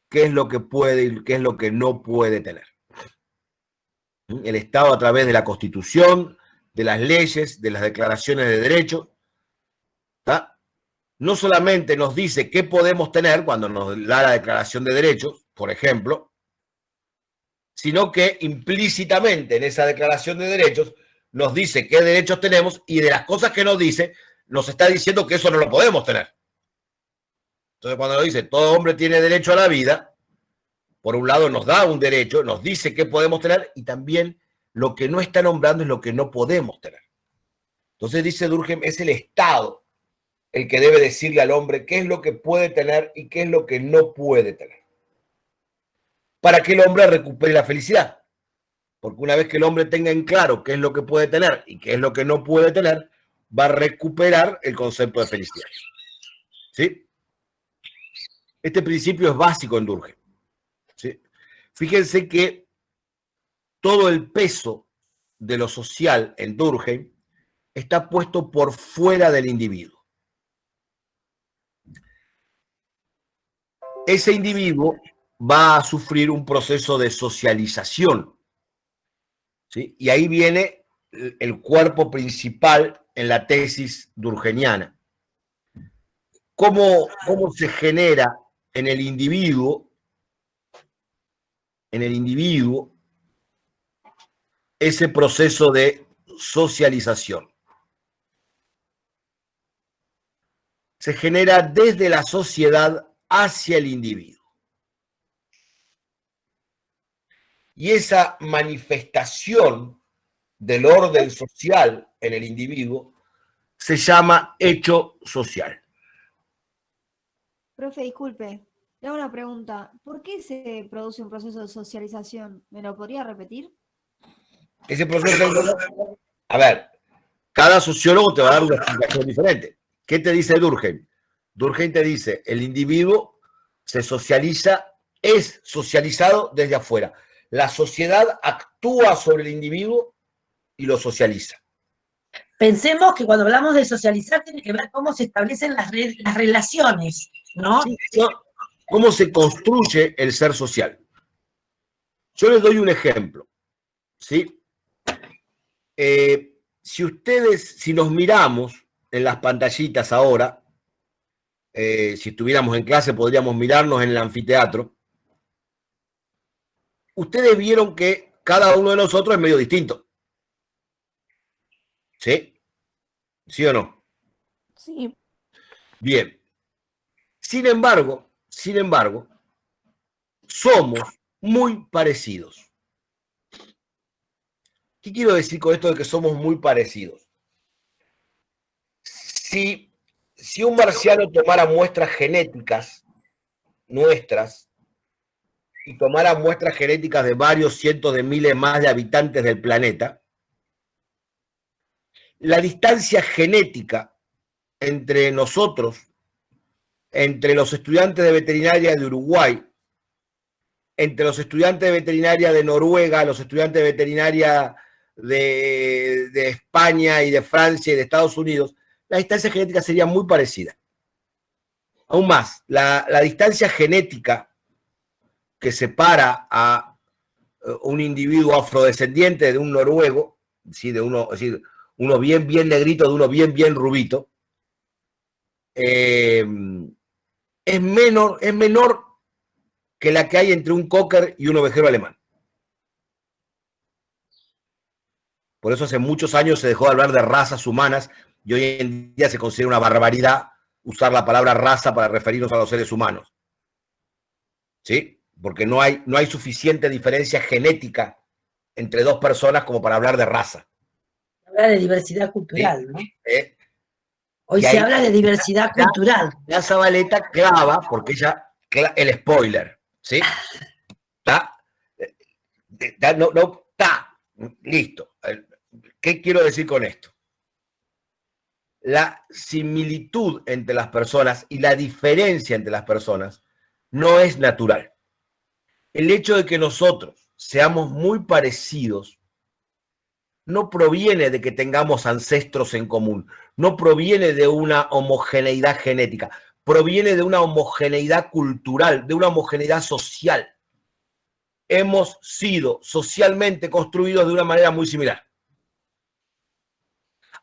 qué es lo que puede y qué es lo que no puede tener. El Estado, a través de la Constitución, de las leyes, de las declaraciones de derechos, ¿tá? No solamente nos dice qué podemos tener cuando nos da la declaración de derechos, por ejemplo, sino que implícitamente en esa declaración de derechos nos dice qué derechos tenemos y de las cosas que nos dice, nos está diciendo que eso no lo podemos tener. Entonces, cuando nos dice todo hombre tiene derecho a la vida, por un lado nos da un derecho, nos dice qué podemos tener y también lo que no está nombrando es lo que no podemos tener. Entonces, dice Durkheim, es el Estado el que debe decirle al hombre qué es lo que puede tener y qué es lo que no puede tener. para que el hombre recupere la felicidad. Porque una vez que el hombre tenga en claro qué es lo que puede tener y qué es lo que no puede tener, va a recuperar el concepto de felicidad. ¿Sí? Este principio es básico en Durkheim. ¿Sí? Fíjense que todo el peso de lo social en Durkheim está puesto por fuera del individuo. Ese individuo va a sufrir un proceso de socialización. ¿Sí? Y ahí viene el cuerpo principal en la tesis durkheimiana. ¿Cómo se genera en el individuo ese proceso de socialización? Se genera desde la sociedad hacia el individuo. Y esa manifestación del orden social en el individuo se llama hecho social. Profe, disculpe, le hago una pregunta. ¿Por qué se produce un proceso de socialización? ¿Me lo podría repetir? Ese proceso, a ver, cada sociólogo te va a dar una explicación diferente. ¿Qué te dice Durkheim? Durkheim te dice, el individuo se socializa, es socializado desde afuera. La sociedad actúa sobre el individuo y lo socializa. Pensemos que cuando hablamos de socializar tiene que ver cómo se establecen las relaciones, ¿no? Sí, cómo se construye el ser social. Yo les doy un ejemplo, ¿sí? Si nos miramos en las pantallitas ahora, si estuviéramos en clase podríamos mirarnos en el anfiteatro, ustedes vieron que cada uno de nosotros es medio distinto. ¿Sí? ¿Sí o no? Sí. Bien. Sin embargo, somos muy parecidos. ¿Qué quiero decir con esto de que somos muy parecidos? Si un marciano tomara muestras genéticas nuestras y tomara muestras genéticas de varios cientos de miles más de habitantes del planeta, la distancia genética entre nosotros, entre los estudiantes de veterinaria de Uruguay, entre los estudiantes de veterinaria de Noruega, los estudiantes de veterinaria de España y de Francia y de Estados Unidos, la distancia genética sería muy parecida. Aún más, la distancia genética que separa a un individuo afrodescendiente de un noruego, ¿sí? Es decir, uno bien negrito de uno bien rubito, es menor que la que hay entre un cocker y un ovejero alemán. Por eso hace muchos años se dejó de hablar de razas humanas y hoy en día se considera una barbaridad usar la palabra raza para referirnos a los seres humanos. ¿Sí? Porque no hay suficiente diferencia genética entre dos personas como para hablar de raza. Habla de diversidad cultural, ¿no? Hoy Y se ahí- habla de diversidad cultural. La Zabaleta clava, porque ella, el spoiler, ¿sí? ¿Está? Está. Listo. ¿Qué quiero decir con esto? La similitud entre las personas y la diferencia entre las personas no es natural. El hecho de que nosotros seamos muy parecidos no proviene de que tengamos ancestros en común, no proviene de una homogeneidad genética, proviene de una homogeneidad cultural, de una homogeneidad social. Hemos sido socialmente construidos de una manera muy similar.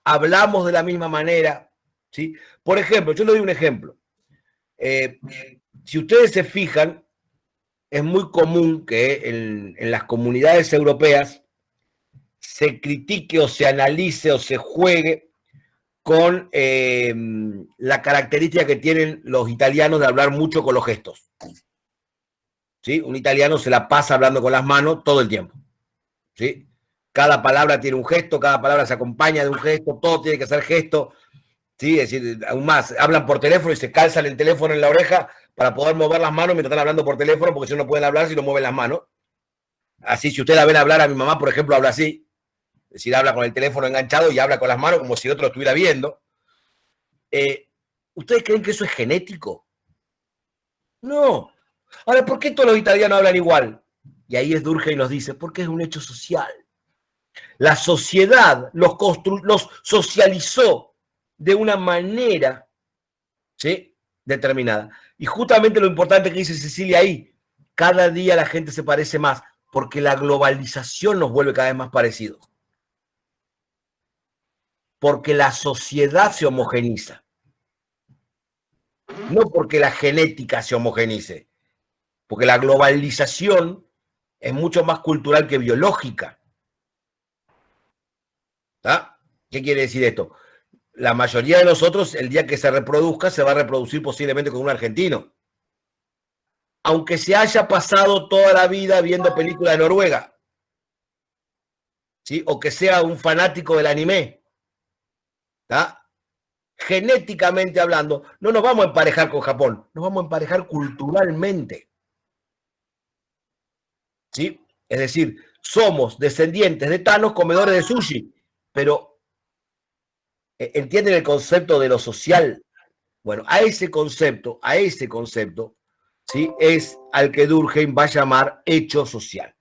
Hablamos de la misma manera, ¿sí? Por ejemplo, yo le doy un ejemplo. Si ustedes se fijan, es muy común que en las comunidades europeas se critique o se analice o se juegue con la característica que tienen los italianos de hablar mucho con los gestos. ¿Sí? Un italiano se la pasa hablando con las manos todo el tiempo. ¿Sí? Cada palabra tiene un gesto, cada palabra se acompaña de un gesto, todo tiene que ser gesto. ¿Sí? Es decir, aún más, hablan por teléfono y se calzan el teléfono en la oreja para poder mover las manos mientras están hablando por teléfono, porque si no pueden hablar si no mueven las manos. Así, si ustedes la ven hablar a mi mamá, por ejemplo, habla así. Es decir, habla con el teléfono enganchado y habla con las manos como si el otro lo estuviera viendo. ¿Ustedes creen que eso es genético? No. Ahora, ¿por qué todos los italianos hablan igual? Y ahí es Durkheim nos dice, porque es un hecho social. La sociedad los socializó de una manera, ¿sí?, determinada. Y justamente lo importante que dice Cecilia ahí, cada día la gente se parece más, porque la globalización nos vuelve cada vez más parecidos. Porque la sociedad se homogeniza. No porque la genética se homogenice, porque la globalización es mucho más cultural que biológica. ¿Ah? ¿Qué quiere decir esto? La mayoría de nosotros, el día que se reproduzca, se va a reproducir posiblemente con un argentino. Aunque se haya pasado toda la vida viendo películas de Noruega, ¿sí?, o que sea un fanático del anime. ¿Ah? Genéticamente hablando, no nos vamos a emparejar con Japón, nos vamos a emparejar culturalmente. ¿Sí? Es decir, somos descendientes de Thanos, comedores de sushi, pero ¿entienden el concepto de lo social? Bueno, a ese concepto, ¿sí?, es al que Durkheim va a llamar hecho social.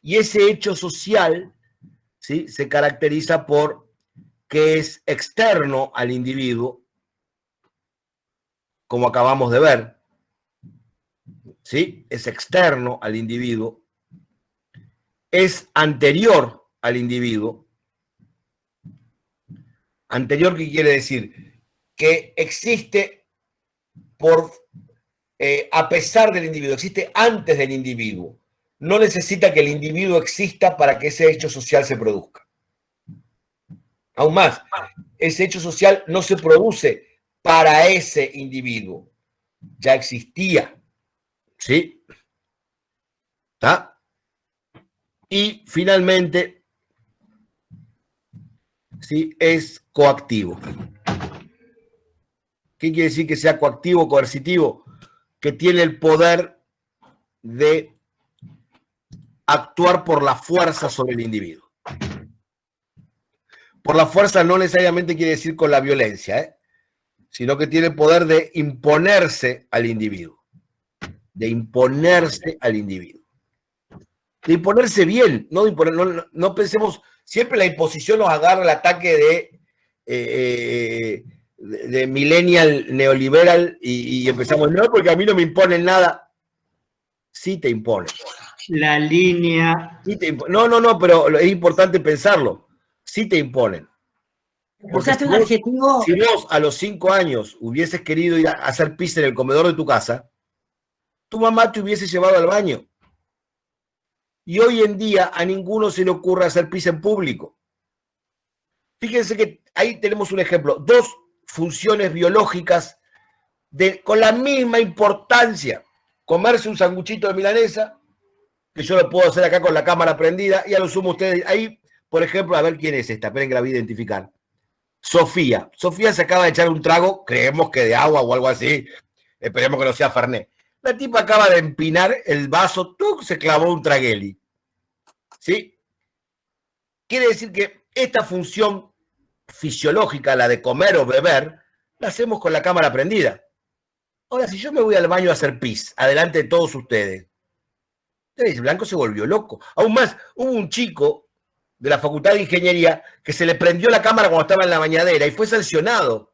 Y ese hecho social, ¿sí?, se caracteriza por que es externo al individuo, como acabamos de ver, ¿sí? Es externo al individuo, es anterior al individuo. ¿Anterior qué quiere decir? Que existe a pesar del individuo, existe antes del individuo. No necesita que el individuo exista para que ese hecho social se produzca. Aún más, ese hecho social no se produce para ese individuo. Ya existía. ¿Sí? ¿Está? Y finalmente, ¿sí?, es coactivo. ¿Qué quiere decir que sea coactivo o coercitivo? Que tiene el poder de actuar por la fuerza sobre el individuo. Por la fuerza no necesariamente quiere decir con la violencia, sino que tiene el poder de imponerse al individuo. De imponerse al individuo. De imponerse bien, no de imponer, no pensemos, siempre la imposición nos agarra el ataque de millennial neoliberal y empezamos, no, porque a mí no me imponen nada. Sí te imponen. La línea... Sí no, pero es importante pensarlo. Sí te imponen. Porque si vos a los 5 años hubieses querido ir a hacer pis en el comedor de tu casa, tu mamá te hubiese llevado al baño. Y hoy en día a ninguno se le ocurre hacer pis en público. Fíjense que ahí tenemos un ejemplo. 2 funciones biológicas con la misma importancia. Comerse un sanguchito de milanesa, que yo lo puedo hacer acá con la cámara prendida, y a lo sumo ustedes, ahí, por ejemplo, a ver quién es esta, esperen que la voy a identificar. Sofía. Sofía se acaba de echar un trago, creemos que de agua o algo así, esperemos que no sea Fernet. La tipa acaba de empinar el vaso, ¡tuc!, se clavó un tragueli. ¿Sí? Quiere decir que esta función fisiológica, la de comer o beber, la hacemos con la cámara prendida. Ahora, si yo me voy al baño a hacer pis, adelante de todos ustedes, Blanco se volvió loco. Aún más, hubo un chico de la Facultad de Ingeniería que se le prendió la cámara cuando estaba en la bañadera y fue sancionado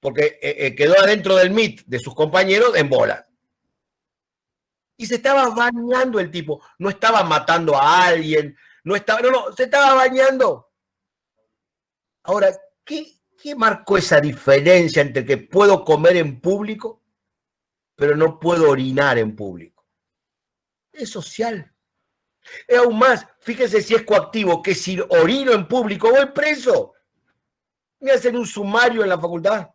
porque quedó adentro del MIT de sus compañeros en bola. Y se estaba bañando el tipo, no estaba matando a alguien, se estaba bañando. Ahora, ¿qué marcó esa diferencia entre que puedo comer en público, pero no puedo orinar en público? Es social. Es aún más, fíjense si es coactivo, que si orino en público voy preso. Me hacen un sumario en la facultad.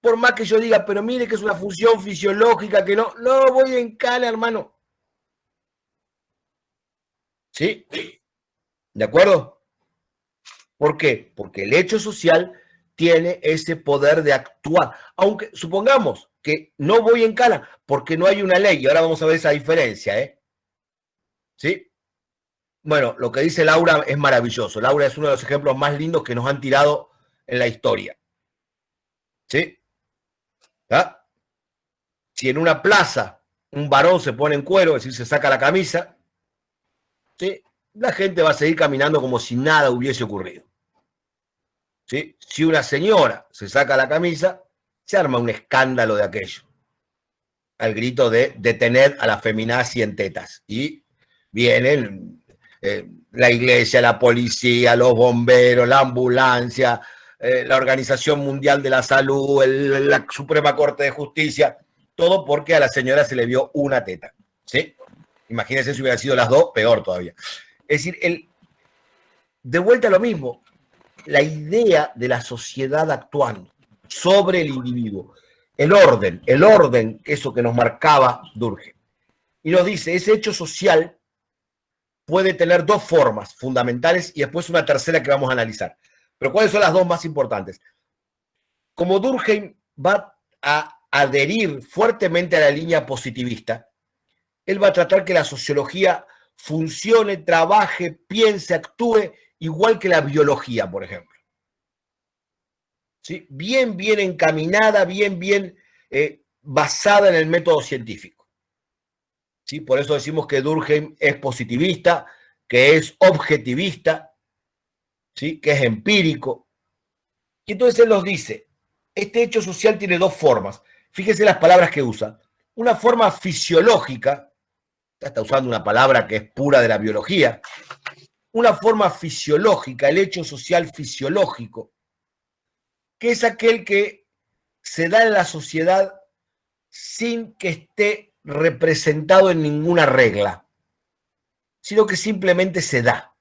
Por más que yo diga, pero mire que es una función fisiológica, que no voy en cana, hermano. ¿Sí? ¿De acuerdo? ¿Por qué? Porque el hecho social tiene ese poder de actuar. Aunque supongamos que no voy en cana porque no hay una ley, y ahora vamos a ver esa diferencia, ¿sí? Bueno, lo que dice Laura es maravilloso. Laura es uno de los ejemplos más lindos que nos han tirado en la historia. ¿Sí? ¿Ah? Si en una plaza un varón se pone en cuero, es decir, se saca la camisa, ¿sí? La gente va a seguir caminando como si nada hubiese ocurrido. ¿Sí? Si una señora se saca la camisa, se arma un escándalo de aquello. Al grito de detener a la feminazi en tetas. Y vienen la iglesia, la policía, los bomberos, la ambulancia, la Organización Mundial de la Salud, la Suprema Corte de Justicia, todo porque a la señora se le vio una teta. ¿Sí? Imagínense si hubiera sido las dos, peor todavía. Es decir, de vuelta a lo mismo, la idea de la sociedad actuando sobre el individuo, el orden, eso que nos marcaba Durkheim. Y nos dice, ese hecho social puede tener dos formas fundamentales y después una tercera que vamos a analizar. Pero ¿cuáles son las dos más importantes? Como Durkheim va a adherir fuertemente a la línea positivista, él va a tratar que la sociología funcione, trabaje, piense, actúe igual que la biología, por ejemplo. ¿Sí? Bien encaminada, bien basada en el método científico. ¿Sí? Por eso decimos que Durkheim es positivista, que es objetivista, ¿sí? Que es empírico. Y entonces él nos dice, este hecho social tiene dos formas. Fíjense las palabras que usa. Una forma fisiológica, está usando una palabra que es pura de la biología, una forma fisiológica, el hecho social fisiológico, que es aquel que se da en la sociedad sin que esté representado en ninguna regla, sino que simplemente se da.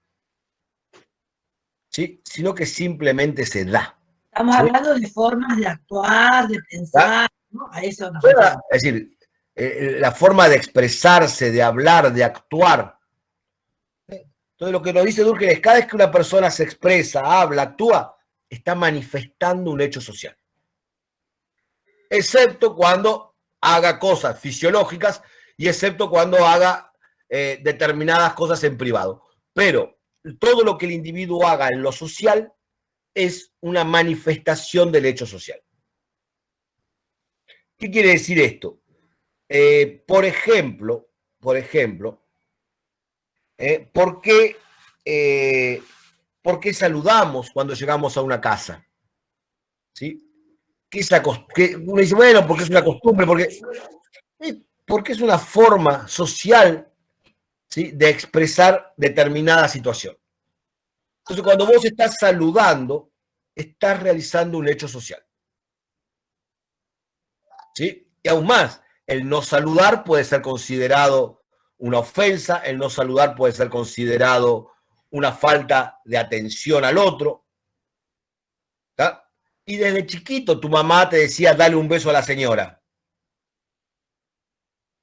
¿Sí? Sino que simplemente se da. Estamos ¿Sí? hablando de formas de actuar, de pensar, ¿no? A eso nos Es decir, la forma de expresarse, de hablar, de actuar. Entonces lo que nos dice Durkheim es cada vez que una persona se expresa, habla, actúa, está manifestando un hecho social. Excepto cuando haga cosas fisiológicas y excepto cuando haga determinadas cosas en privado. Pero todo lo que el individuo haga en lo social es una manifestación del hecho social. ¿Qué quiere decir esto? Por ejemplo, ¿por qué saludamos cuando llegamos a una casa? ¿Sí? Uno dice, bueno, porque es una costumbre, porque es una forma social, ¿sí? De expresar determinada situación. Entonces, cuando vos estás saludando, estás realizando un hecho social. ¿Sí? Y aún más, el no saludar puede ser considerado una ofensa, el no saludar puede ser considerado una falta de atención al otro. ¿Tá? Y desde chiquito tu mamá te decía, dale un beso a la señora.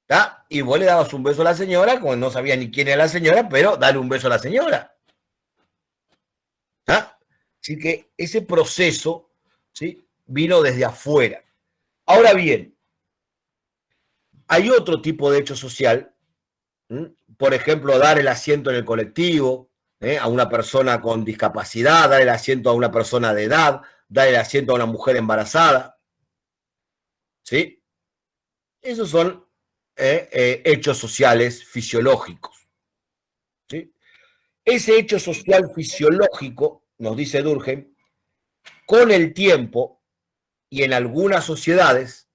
¿Tá? Y vos le dabas un beso a la señora, como no sabías ni quién era la señora, pero dale un beso a la señora. ¿Tá? Así que ese proceso, ¿sí? Vino desde afuera. Ahora bien, hay otro tipo de hecho social, por ejemplo, dar el asiento en el colectivo a una persona con discapacidad, dar el asiento a una persona de edad, dar el asiento a una mujer embarazada. ¿Sí? Esos son hechos sociales fisiológicos. ¿Sí? Ese hecho social fisiológico, nos dice Durkheim, con el tiempo y en algunas sociedades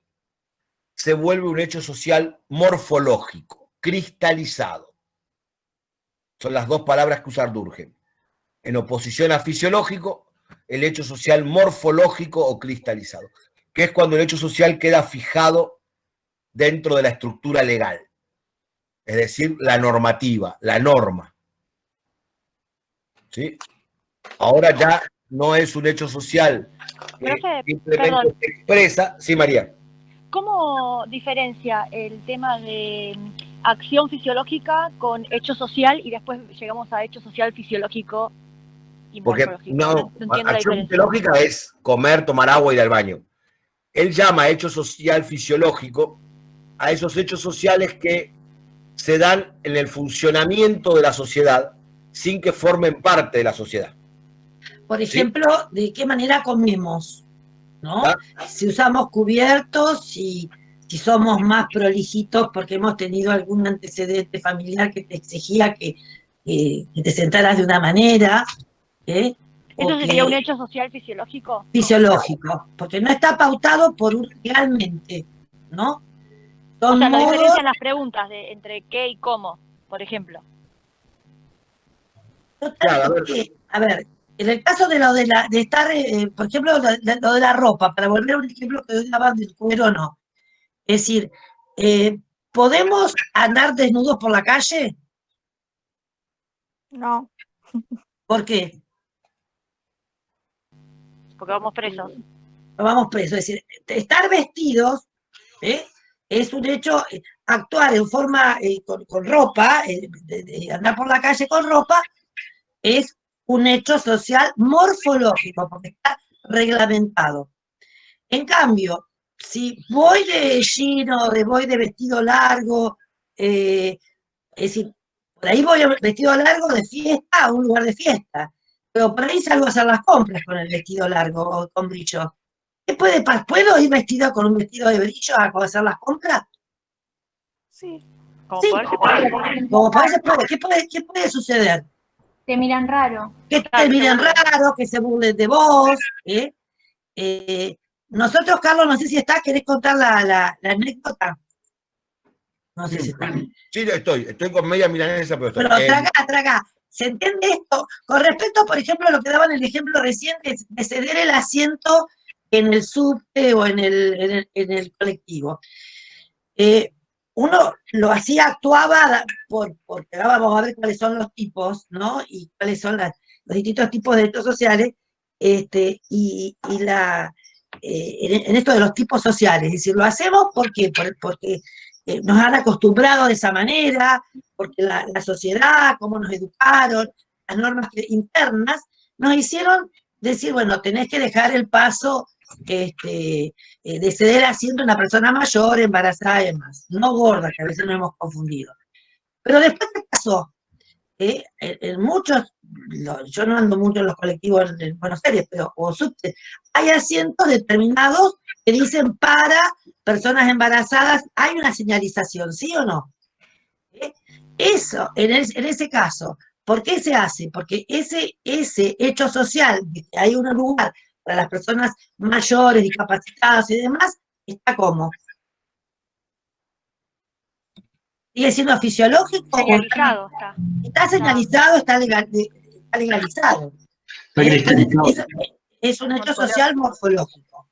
se vuelve un hecho social morfológico, cristalizado. Son las dos palabras que usa Durkheim. En oposición a fisiológico, el hecho social morfológico o cristalizado, que es cuando el hecho social queda fijado dentro de la estructura legal, es decir, la normativa, la norma. ¿Sí? Ahora ya no es un hecho social que simplemente se expresa. Sí, María. ¿Cómo diferencia el tema de acción fisiológica con hecho social y después llegamos a hecho social fisiológico y Porque morfológico. no, No entiendo la acción diferencia. fisiológica es comer, tomar agua, ir al baño. Él llama hecho social fisiológico a esos hechos sociales que se dan en el funcionamiento de la sociedad sin que formen parte de la sociedad. Por ejemplo, ¿de qué manera comemos? ¿No? ¿Ah? Si usamos cubiertos, si somos más prolijitos porque hemos tenido algún antecedente familiar que te exigía que te sentaras de una manera, ¿eh? ¿Eso sería un hecho social fisiológico? Fisiológico, porque no está pautado por realmente, ¿no? O Son sea, la modos. diferencia en las preguntas entre qué y cómo, por ejemplo. Claro, a ver, en el caso de de estar, por ejemplo, lo de la ropa, para volver a un ejemplo que hoy daban del cuero, no. Es decir, ¿podemos andar desnudos por la calle? No. ¿Por qué? Porque vamos presos. No vamos presos. Es decir, estar vestidos es un hecho, actuar en forma con ropa, de andar por la calle con ropa, es un hecho social morfológico, porque está reglamentado. En cambio, si voy de jean o voy de vestido largo, es decir, por ahí voy vestido largo de fiesta a un lugar de fiesta, pero por ahí salgo a hacer las compras con el vestido largo o con brillo. ¿Puedo ir vestido con un vestido de brillo a hacer las compras? Sí. Como Sí, poder se puede. como poder se puede. ¿Qué puede suceder? Te miran raro. Que te miren raro, que se burlen de vos. Nosotros, Carlos, no sé si está, ¿querés contar la anécdota? No sé si está. Sí, estoy con media milanesa, pero estoy. Pero traga. ¿Se entiende esto? Con respecto, por ejemplo, a lo que daban el ejemplo recién de ceder el asiento en el subte o en el colectivo. Uno lo hacía, actuaba, porque ahora vamos a ver cuáles son los tipos, ¿no? Y cuáles son los distintos tipos de hechos sociales, en esto de los tipos sociales. Es decir, lo hacemos porque nos han acostumbrado de esa manera, porque la sociedad, cómo nos educaron, las normas internas, nos hicieron decir, bueno, tenés que dejar el paso de ceder asiento a una persona mayor, embarazada y demás, no gorda, que a veces nos hemos confundido. Pero después, ¿qué pasó? En muchos, yo no ando mucho en los colectivos en Buenos Aires, pero o subte, hay asientos determinados que dicen para personas embarazadas, hay una señalización, ¿sí o no? Eso, en ese caso, ¿por qué se hace? Porque ese hecho social de que hay un lugar para las personas mayores, discapacitadas y demás, está como. ¿Sigue siendo fisiológico? Señalizado está. Está señalizado, está legalizado. Es un hecho social morfológico.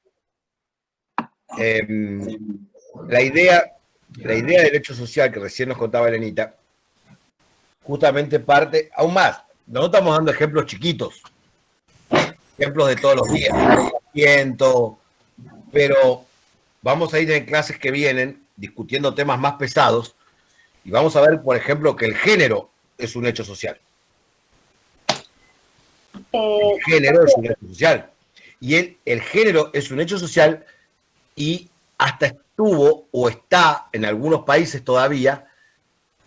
La idea del hecho social que recién nos contaba Elenita, justamente parte, aún más, no estamos dando ejemplos chiquitos, ejemplos de todos los días, pero vamos a ir en clases que vienen discutiendo temas más pesados y vamos a ver, por ejemplo, que el género es un hecho social. El género es un hecho social. Y el género es un hecho social y hasta estuvo o está en algunos países todavía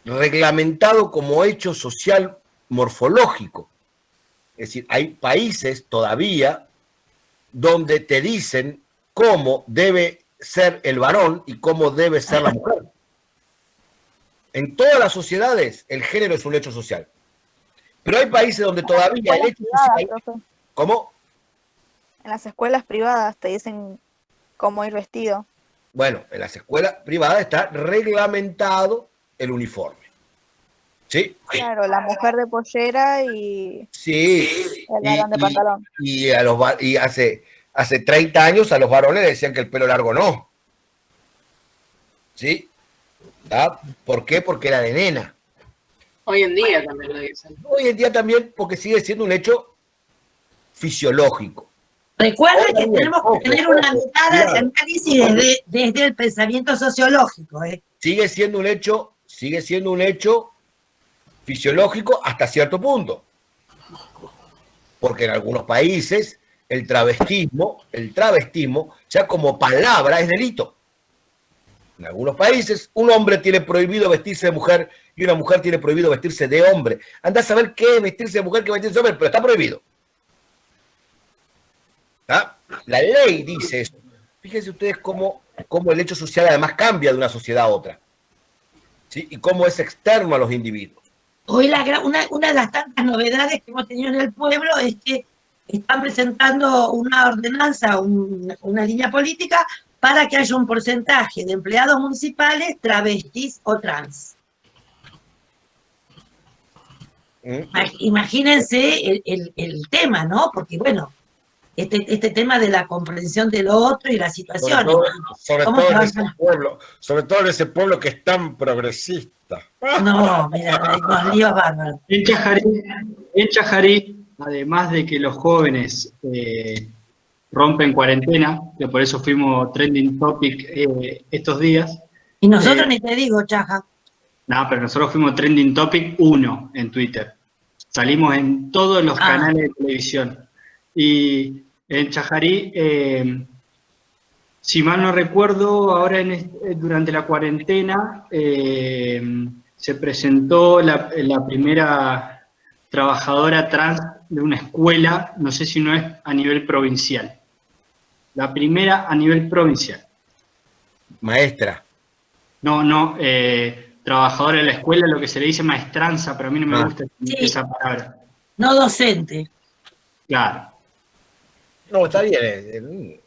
reglamentado como hecho social morfológico. Es decir, hay países todavía donde te dicen cómo debe ser el varón y cómo debe ser la mujer. En todas las sociedades el género es un hecho social. Pero hay países donde todavía el hecho social... ¿Cómo? En las escuelas privadas te dicen cómo ir vestido. Bueno, en las escuelas privadas está reglamentado el uniforme. ¿Sí? Claro, la mujer de pollera y sí, el varón de pantalón. Y hace 30 años a los varones le decían que el pelo largo no. ¿Sí? ¿Ah? ¿Por qué? Porque era de nena. Hoy en día también lo dicen. Hoy en día también porque sigue siendo un hecho fisiológico. Recuerden que tenemos que tener una mirada de análisis desde el pensamiento sociológico. Sigue siendo un hecho fisiológico hasta cierto punto. Porque en algunos países el travestismo ya como palabra es delito. En algunos países un hombre tiene prohibido vestirse de mujer y una mujer tiene prohibido vestirse de hombre. Andá a saber qué es vestirse de mujer, qué es vestirse de hombre, pero está prohibido. ¿Ah? La ley dice eso. Fíjense ustedes cómo el hecho social además cambia de una sociedad a otra. ¿Sí? Y cómo es externo a los individuos. Hoy una de las tantas novedades que hemos tenido en el pueblo es que están presentando una ordenanza, una línea política para que haya un porcentaje de empleados municipales travestis o trans. Imagínense el tema, ¿no? Porque, bueno, este tema de la comprensión de lo otro y la situación. Sobre todo en ese pueblo que es tan progresista. No, mira, los líos bárbaros. En Chajarí, además de que los jóvenes rompen cuarentena, que por eso fuimos trending topic estos días. Y nosotros ni te digo, Chaja. No, pero nosotros fuimos trending topic 1 en Twitter. Salimos en todos los canales de televisión. Y en Chajarí, si mal no recuerdo, ahora durante la cuarentena se presentó la primera trabajadora trans de una escuela, no sé si no es a nivel provincial. La primera a nivel provincial. Maestra. No, trabajadora de la escuela, lo que se le dice maestranza, pero a mí no me gusta esa palabra. No docente. Claro. No, está bien.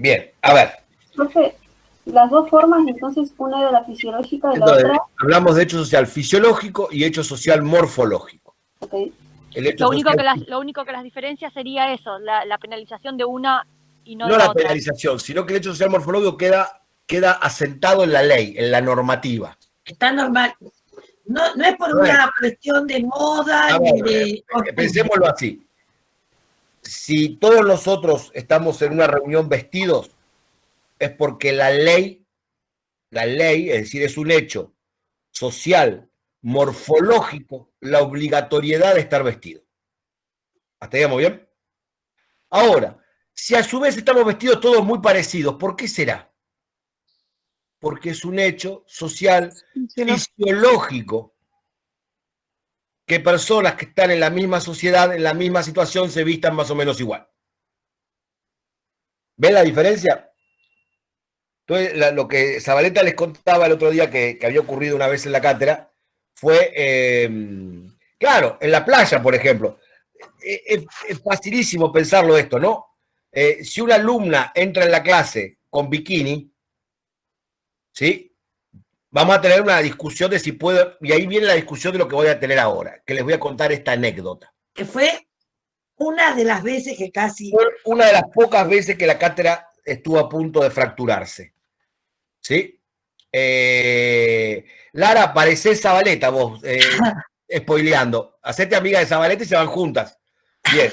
Bien, a ver. Profe, las dos formas, entonces, una era la fisiológica y la otra... Hablamos de hecho social fisiológico y hecho social morfológico. Okay. Lo único que las diferencias sería eso, la penalización de una y no de la la otra. penalización, sino que el hecho social morfológico queda asentado en la ley, en la normativa. Está normal. No es por una cuestión de moda ni de... Pensémoslo así. Si todos nosotros estamos en una reunión vestidos, es porque la ley, es decir, es un hecho social, morfológico, la obligatoriedad de estar vestido. ¿Hasta ahí vamos bien? Ahora, si a su vez estamos vestidos todos muy parecidos, ¿por qué será? Porque es un hecho social, fisiológico, que personas que están en la misma sociedad, en la misma situación, se vistan más o menos igual. ¿Ven la diferencia? Entonces, lo que Zabaleta les contaba el otro día que había ocurrido una vez en la cátedra fue, claro, en la playa, por ejemplo. Es facilísimo pensarlo esto, ¿no? Si una alumna entra en la clase con bikini, ¿sí? Vamos a tener una discusión de si puedo, y ahí viene la discusión de lo que voy a tener ahora, que les voy a contar esta anécdota. Que fue una de las veces que casi... Fue una de las pocas veces que la cátedra estuvo a punto de fracturarse. ¿Sí? Lara, parecés Zabaleta vos, spoileando. Hacete amiga de Zabaleta y se van juntas. Bien.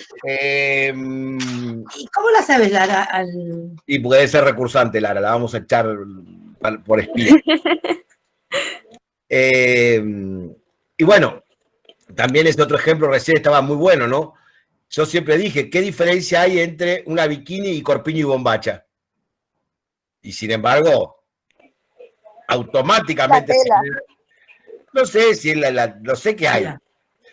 ¿Y cómo la sabes, Lara? Y puede ser recursante, Lara, la vamos a echar por espía. Y bueno, también es otro ejemplo, recién estaba muy bueno, ¿no? Yo siempre dije, ¿qué diferencia hay entre una bikini y corpiño y bombacha? Y sin embargo, automáticamente... No sé si no sé qué hay,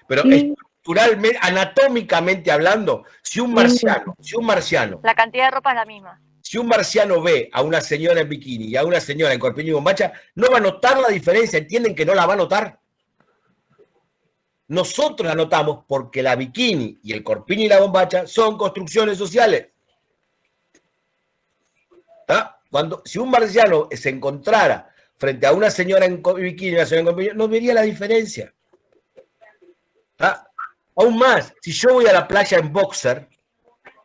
pero estructuralmente, anatómicamente hablando, si un marciano... La cantidad de ropa es la misma. Si un marciano ve a una señora en bikini y a una señora en corpiño y bombacha, no va a notar la diferencia, ¿entienden que no la va a notar? Nosotros la notamos porque la bikini y el corpiño y la bombacha son construcciones sociales. Si un marciano se encontrara frente a una señora en bikini y una señora en corpiño, no vería la diferencia. Aún más, si yo voy a la playa en boxer,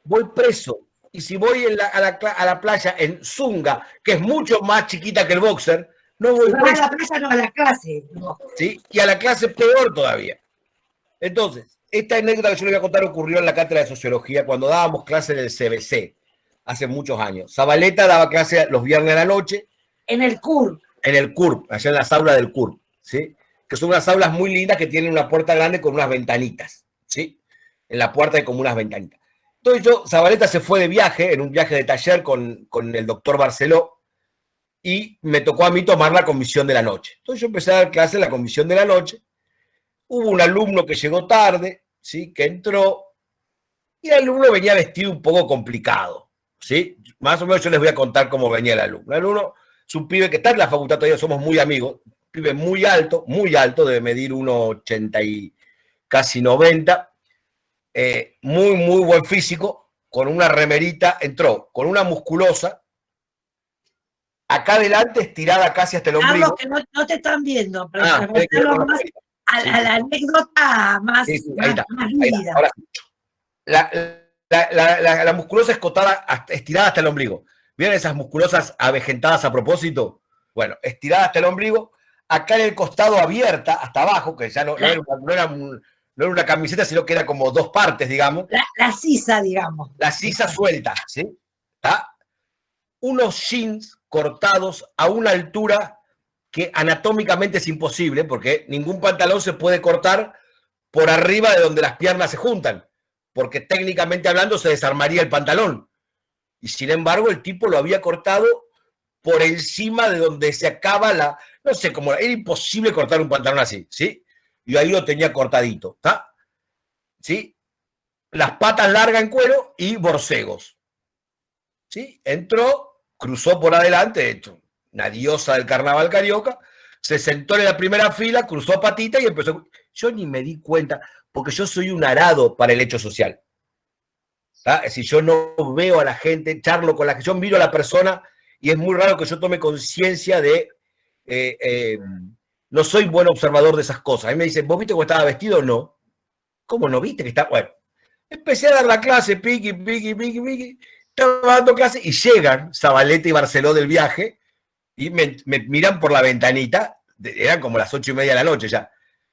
voy preso. Y si voy a la playa en zunga, que es mucho más chiquita que el boxer, no voy preso. A la playa no, a la clase. No. ¿Sí? Y a la clase peor todavía. Entonces, esta anécdota que yo les voy a contar ocurrió en la cátedra de sociología cuando dábamos clase en el CBC, hace muchos años. Zabaleta daba clase los viernes a la noche. En el CURP. En el CURP, allá en las aulas del CURP, ¿sí? Que son unas aulas muy lindas que tienen una puerta grande con unas ventanitas, ¿sí? En la puerta hay como unas ventanitas. Entonces Zabaleta se fue de viaje, en un viaje de taller con el doctor Barceló, y me tocó a mí tomar la comisión de la noche. Entonces yo empecé a dar clase en la comisión de la noche. Hubo un alumno que llegó tarde, ¿sí? Que entró, y el alumno venía vestido un poco complicado, ¿sí? Más o menos yo les voy a contar cómo venía el alumno. El alumno es un pibe que está en la facultad todavía, somos muy amigos, un pibe muy alto, debe medir 1,80 y casi 90, muy, muy buen físico, con una remerita, entró con una musculosa, acá adelante estirada casi hasta el ombligo. Carlos, que no te están viendo, pero para contarlo más a la anécdota más, sí, ahí está, más ahí está. Ahora, la musculosa escotada, estirada hasta el ombligo. ¿Vieron esas musculosas avejentadas a propósito? Bueno, estirada hasta el ombligo, acá en el costado abierta hasta abajo, que ya no era una camiseta, sino que era como dos partes, digamos. La sisa, digamos. La sisa suelta, ¿sí? ¿Está? Unos jeans cortados a una altura que anatómicamente es imposible, porque ningún pantalón se puede cortar por arriba de donde las piernas se juntan, porque técnicamente hablando se desarmaría el pantalón. Y sin embargo el tipo lo había cortado por encima de donde se acaba no sé cómo, era imposible cortar un pantalón así, ¿sí? Y ahí lo tenía cortadito, ¿está? ¿Sí? Las patas largas en cuero y borcegos, ¿sí? Entró, cruzó por adelante, una diosa del carnaval carioca, se sentó en la primera fila, cruzó patita y empezó. Yo ni me di cuenta, porque yo soy un arado para el hecho social. ¿Ah? Es decir, yo no veo a la gente, charlo con la gente, yo miro a la persona y es muy raro que yo tome conciencia de... no soy buen observador de esas cosas. A mí me dicen, ¿vos viste cómo estaba vestido o no? ¿Cómo no viste que está? Bueno, empecé a dar la clase, piqui, estaba dando clase y llegan Zabaleta y Barceló del viaje y me miran por la ventanita, eran como las 8:30 de la noche ya,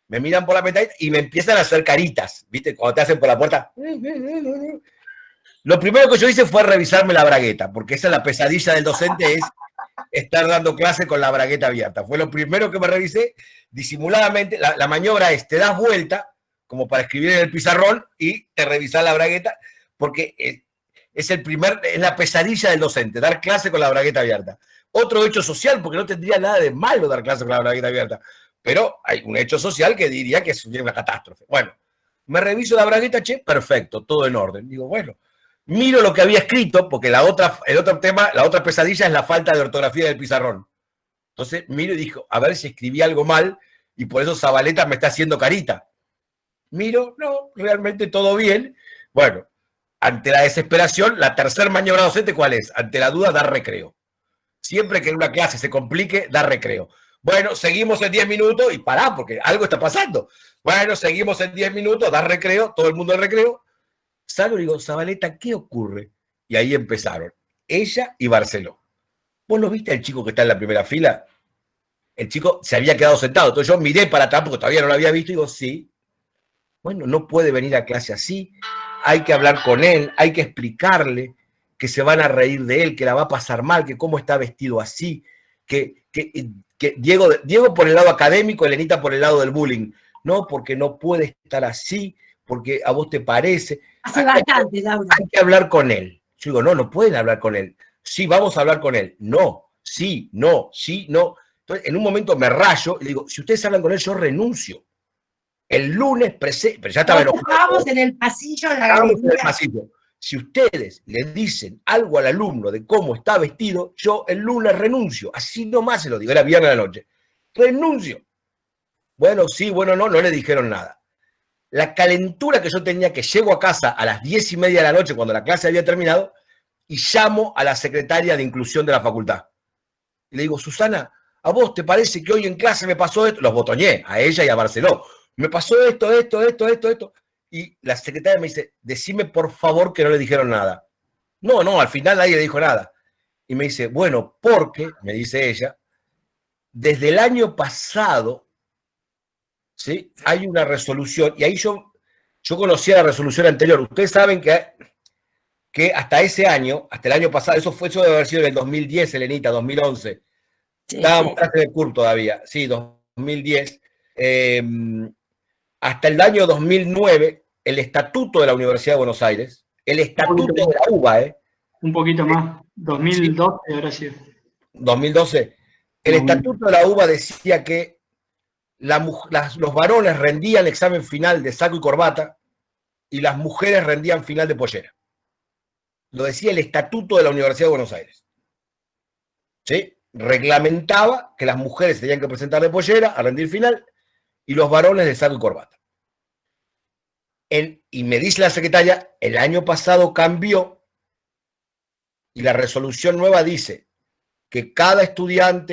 me miran por la ventanita y me empiezan a hacer caritas, ¿viste? Cuando te hacen por la puerta. Lo primero que yo hice fue revisarme la bragueta, porque esa es la pesadilla del docente, es estar dando clase con la bragueta abierta. Fue lo primero que me revisé, disimuladamente. La maniobra es, te das vuelta, como para escribir en el pizarrón, y te revisás la bragueta, porque es la pesadilla del docente, dar clase con la bragueta abierta. Otro hecho social, porque no tendría nada de malo dar clase con la bragueta abierta, pero hay un hecho social que diría que es una catástrofe. Bueno, me reviso la bragueta, perfecto, todo en orden. Digo, bueno, miro lo que había escrito, porque el otro tema, la otra pesadilla es la falta de ortografía del pizarrón. Entonces miro y digo, a ver si escribí algo mal y por eso Zabaleta me está haciendo carita. Miro, no, realmente todo bien. Bueno, ante la desesperación, la tercera maniobra docente, ¿cuál es? Ante la duda, dar recreo. Siempre que en una clase se complique, dar recreo. Bueno, seguimos en 10 minutos y pará, porque algo está pasando. Bueno, seguimos en 10 minutos, dar recreo, todo el mundo en recreo. Salgo y digo, Zabaleta, ¿qué ocurre? Y ahí empezaron, ella y Barceló. ¿Vos lo viste al chico que está en la primera fila? El chico se había quedado sentado, entonces yo miré para atrás porque todavía no lo había visto y digo, sí. Bueno, no puede venir a clase así, hay que hablar con él, hay que explicarle que se van a reír de él, que la va a pasar mal, que cómo está vestido así, que Diego por el lado académico, Elenita por el lado del bullying. No, porque no puede estar así, porque a vos te parece. Hace bastante, Laura. Hay que hablar con él. Yo digo, no pueden hablar con él. Sí, vamos a hablar con él. No, sí, no, sí, no. Entonces, en un momento me rayo y le digo, si ustedes hablan con él, yo renuncio. El lunes, pero ya estaba enojado. Estábamos en el pasillo de la galería. Si ustedes le dicen algo al alumno de cómo está vestido, yo el lunes renuncio. Así nomás se lo digo, era viernes a la noche. Renuncio. Bueno, sí, bueno, no le dijeron nada. La calentura que yo tenía, que llego a casa a las 10:30 de la noche cuando la clase había terminado y llamo a la secretaria de inclusión de la facultad. Y le digo, Susana, ¿a vos te parece que hoy en clase me pasó esto? Los botoñé, a ella y a Barceló. Me pasó esto. Y la secretaria me dice, decime por favor que no le dijeron nada. No, al final nadie le dijo nada. Y me dice, bueno, porque, me dice ella, desde el año pasado, ¿sí? Hay una resolución, y ahí yo conocía la resolución anterior. Ustedes saben que hasta ese año, hasta el año pasado, eso debe haber sido en el 2010, Elenita, 2011. Sí, estábamos casi de CUR todavía, sí, 2010. Hasta el año 2009, el estatuto de la Universidad de Buenos Aires, el estatuto de la UBA, Un poquito más, 2012 habrá sido. 2012. El estatuto de la UBA decía que los varones rendían examen final de saco y corbata y las mujeres rendían final de pollera. Lo decía el estatuto de la Universidad de Buenos Aires. ¿Sí? Reglamentaba que las mujeres tenían que presentar de pollera a rendir final y los varones de saco y corbata. Y me dice la secretaria, el año pasado cambió y la resolución nueva dice que cada estudiante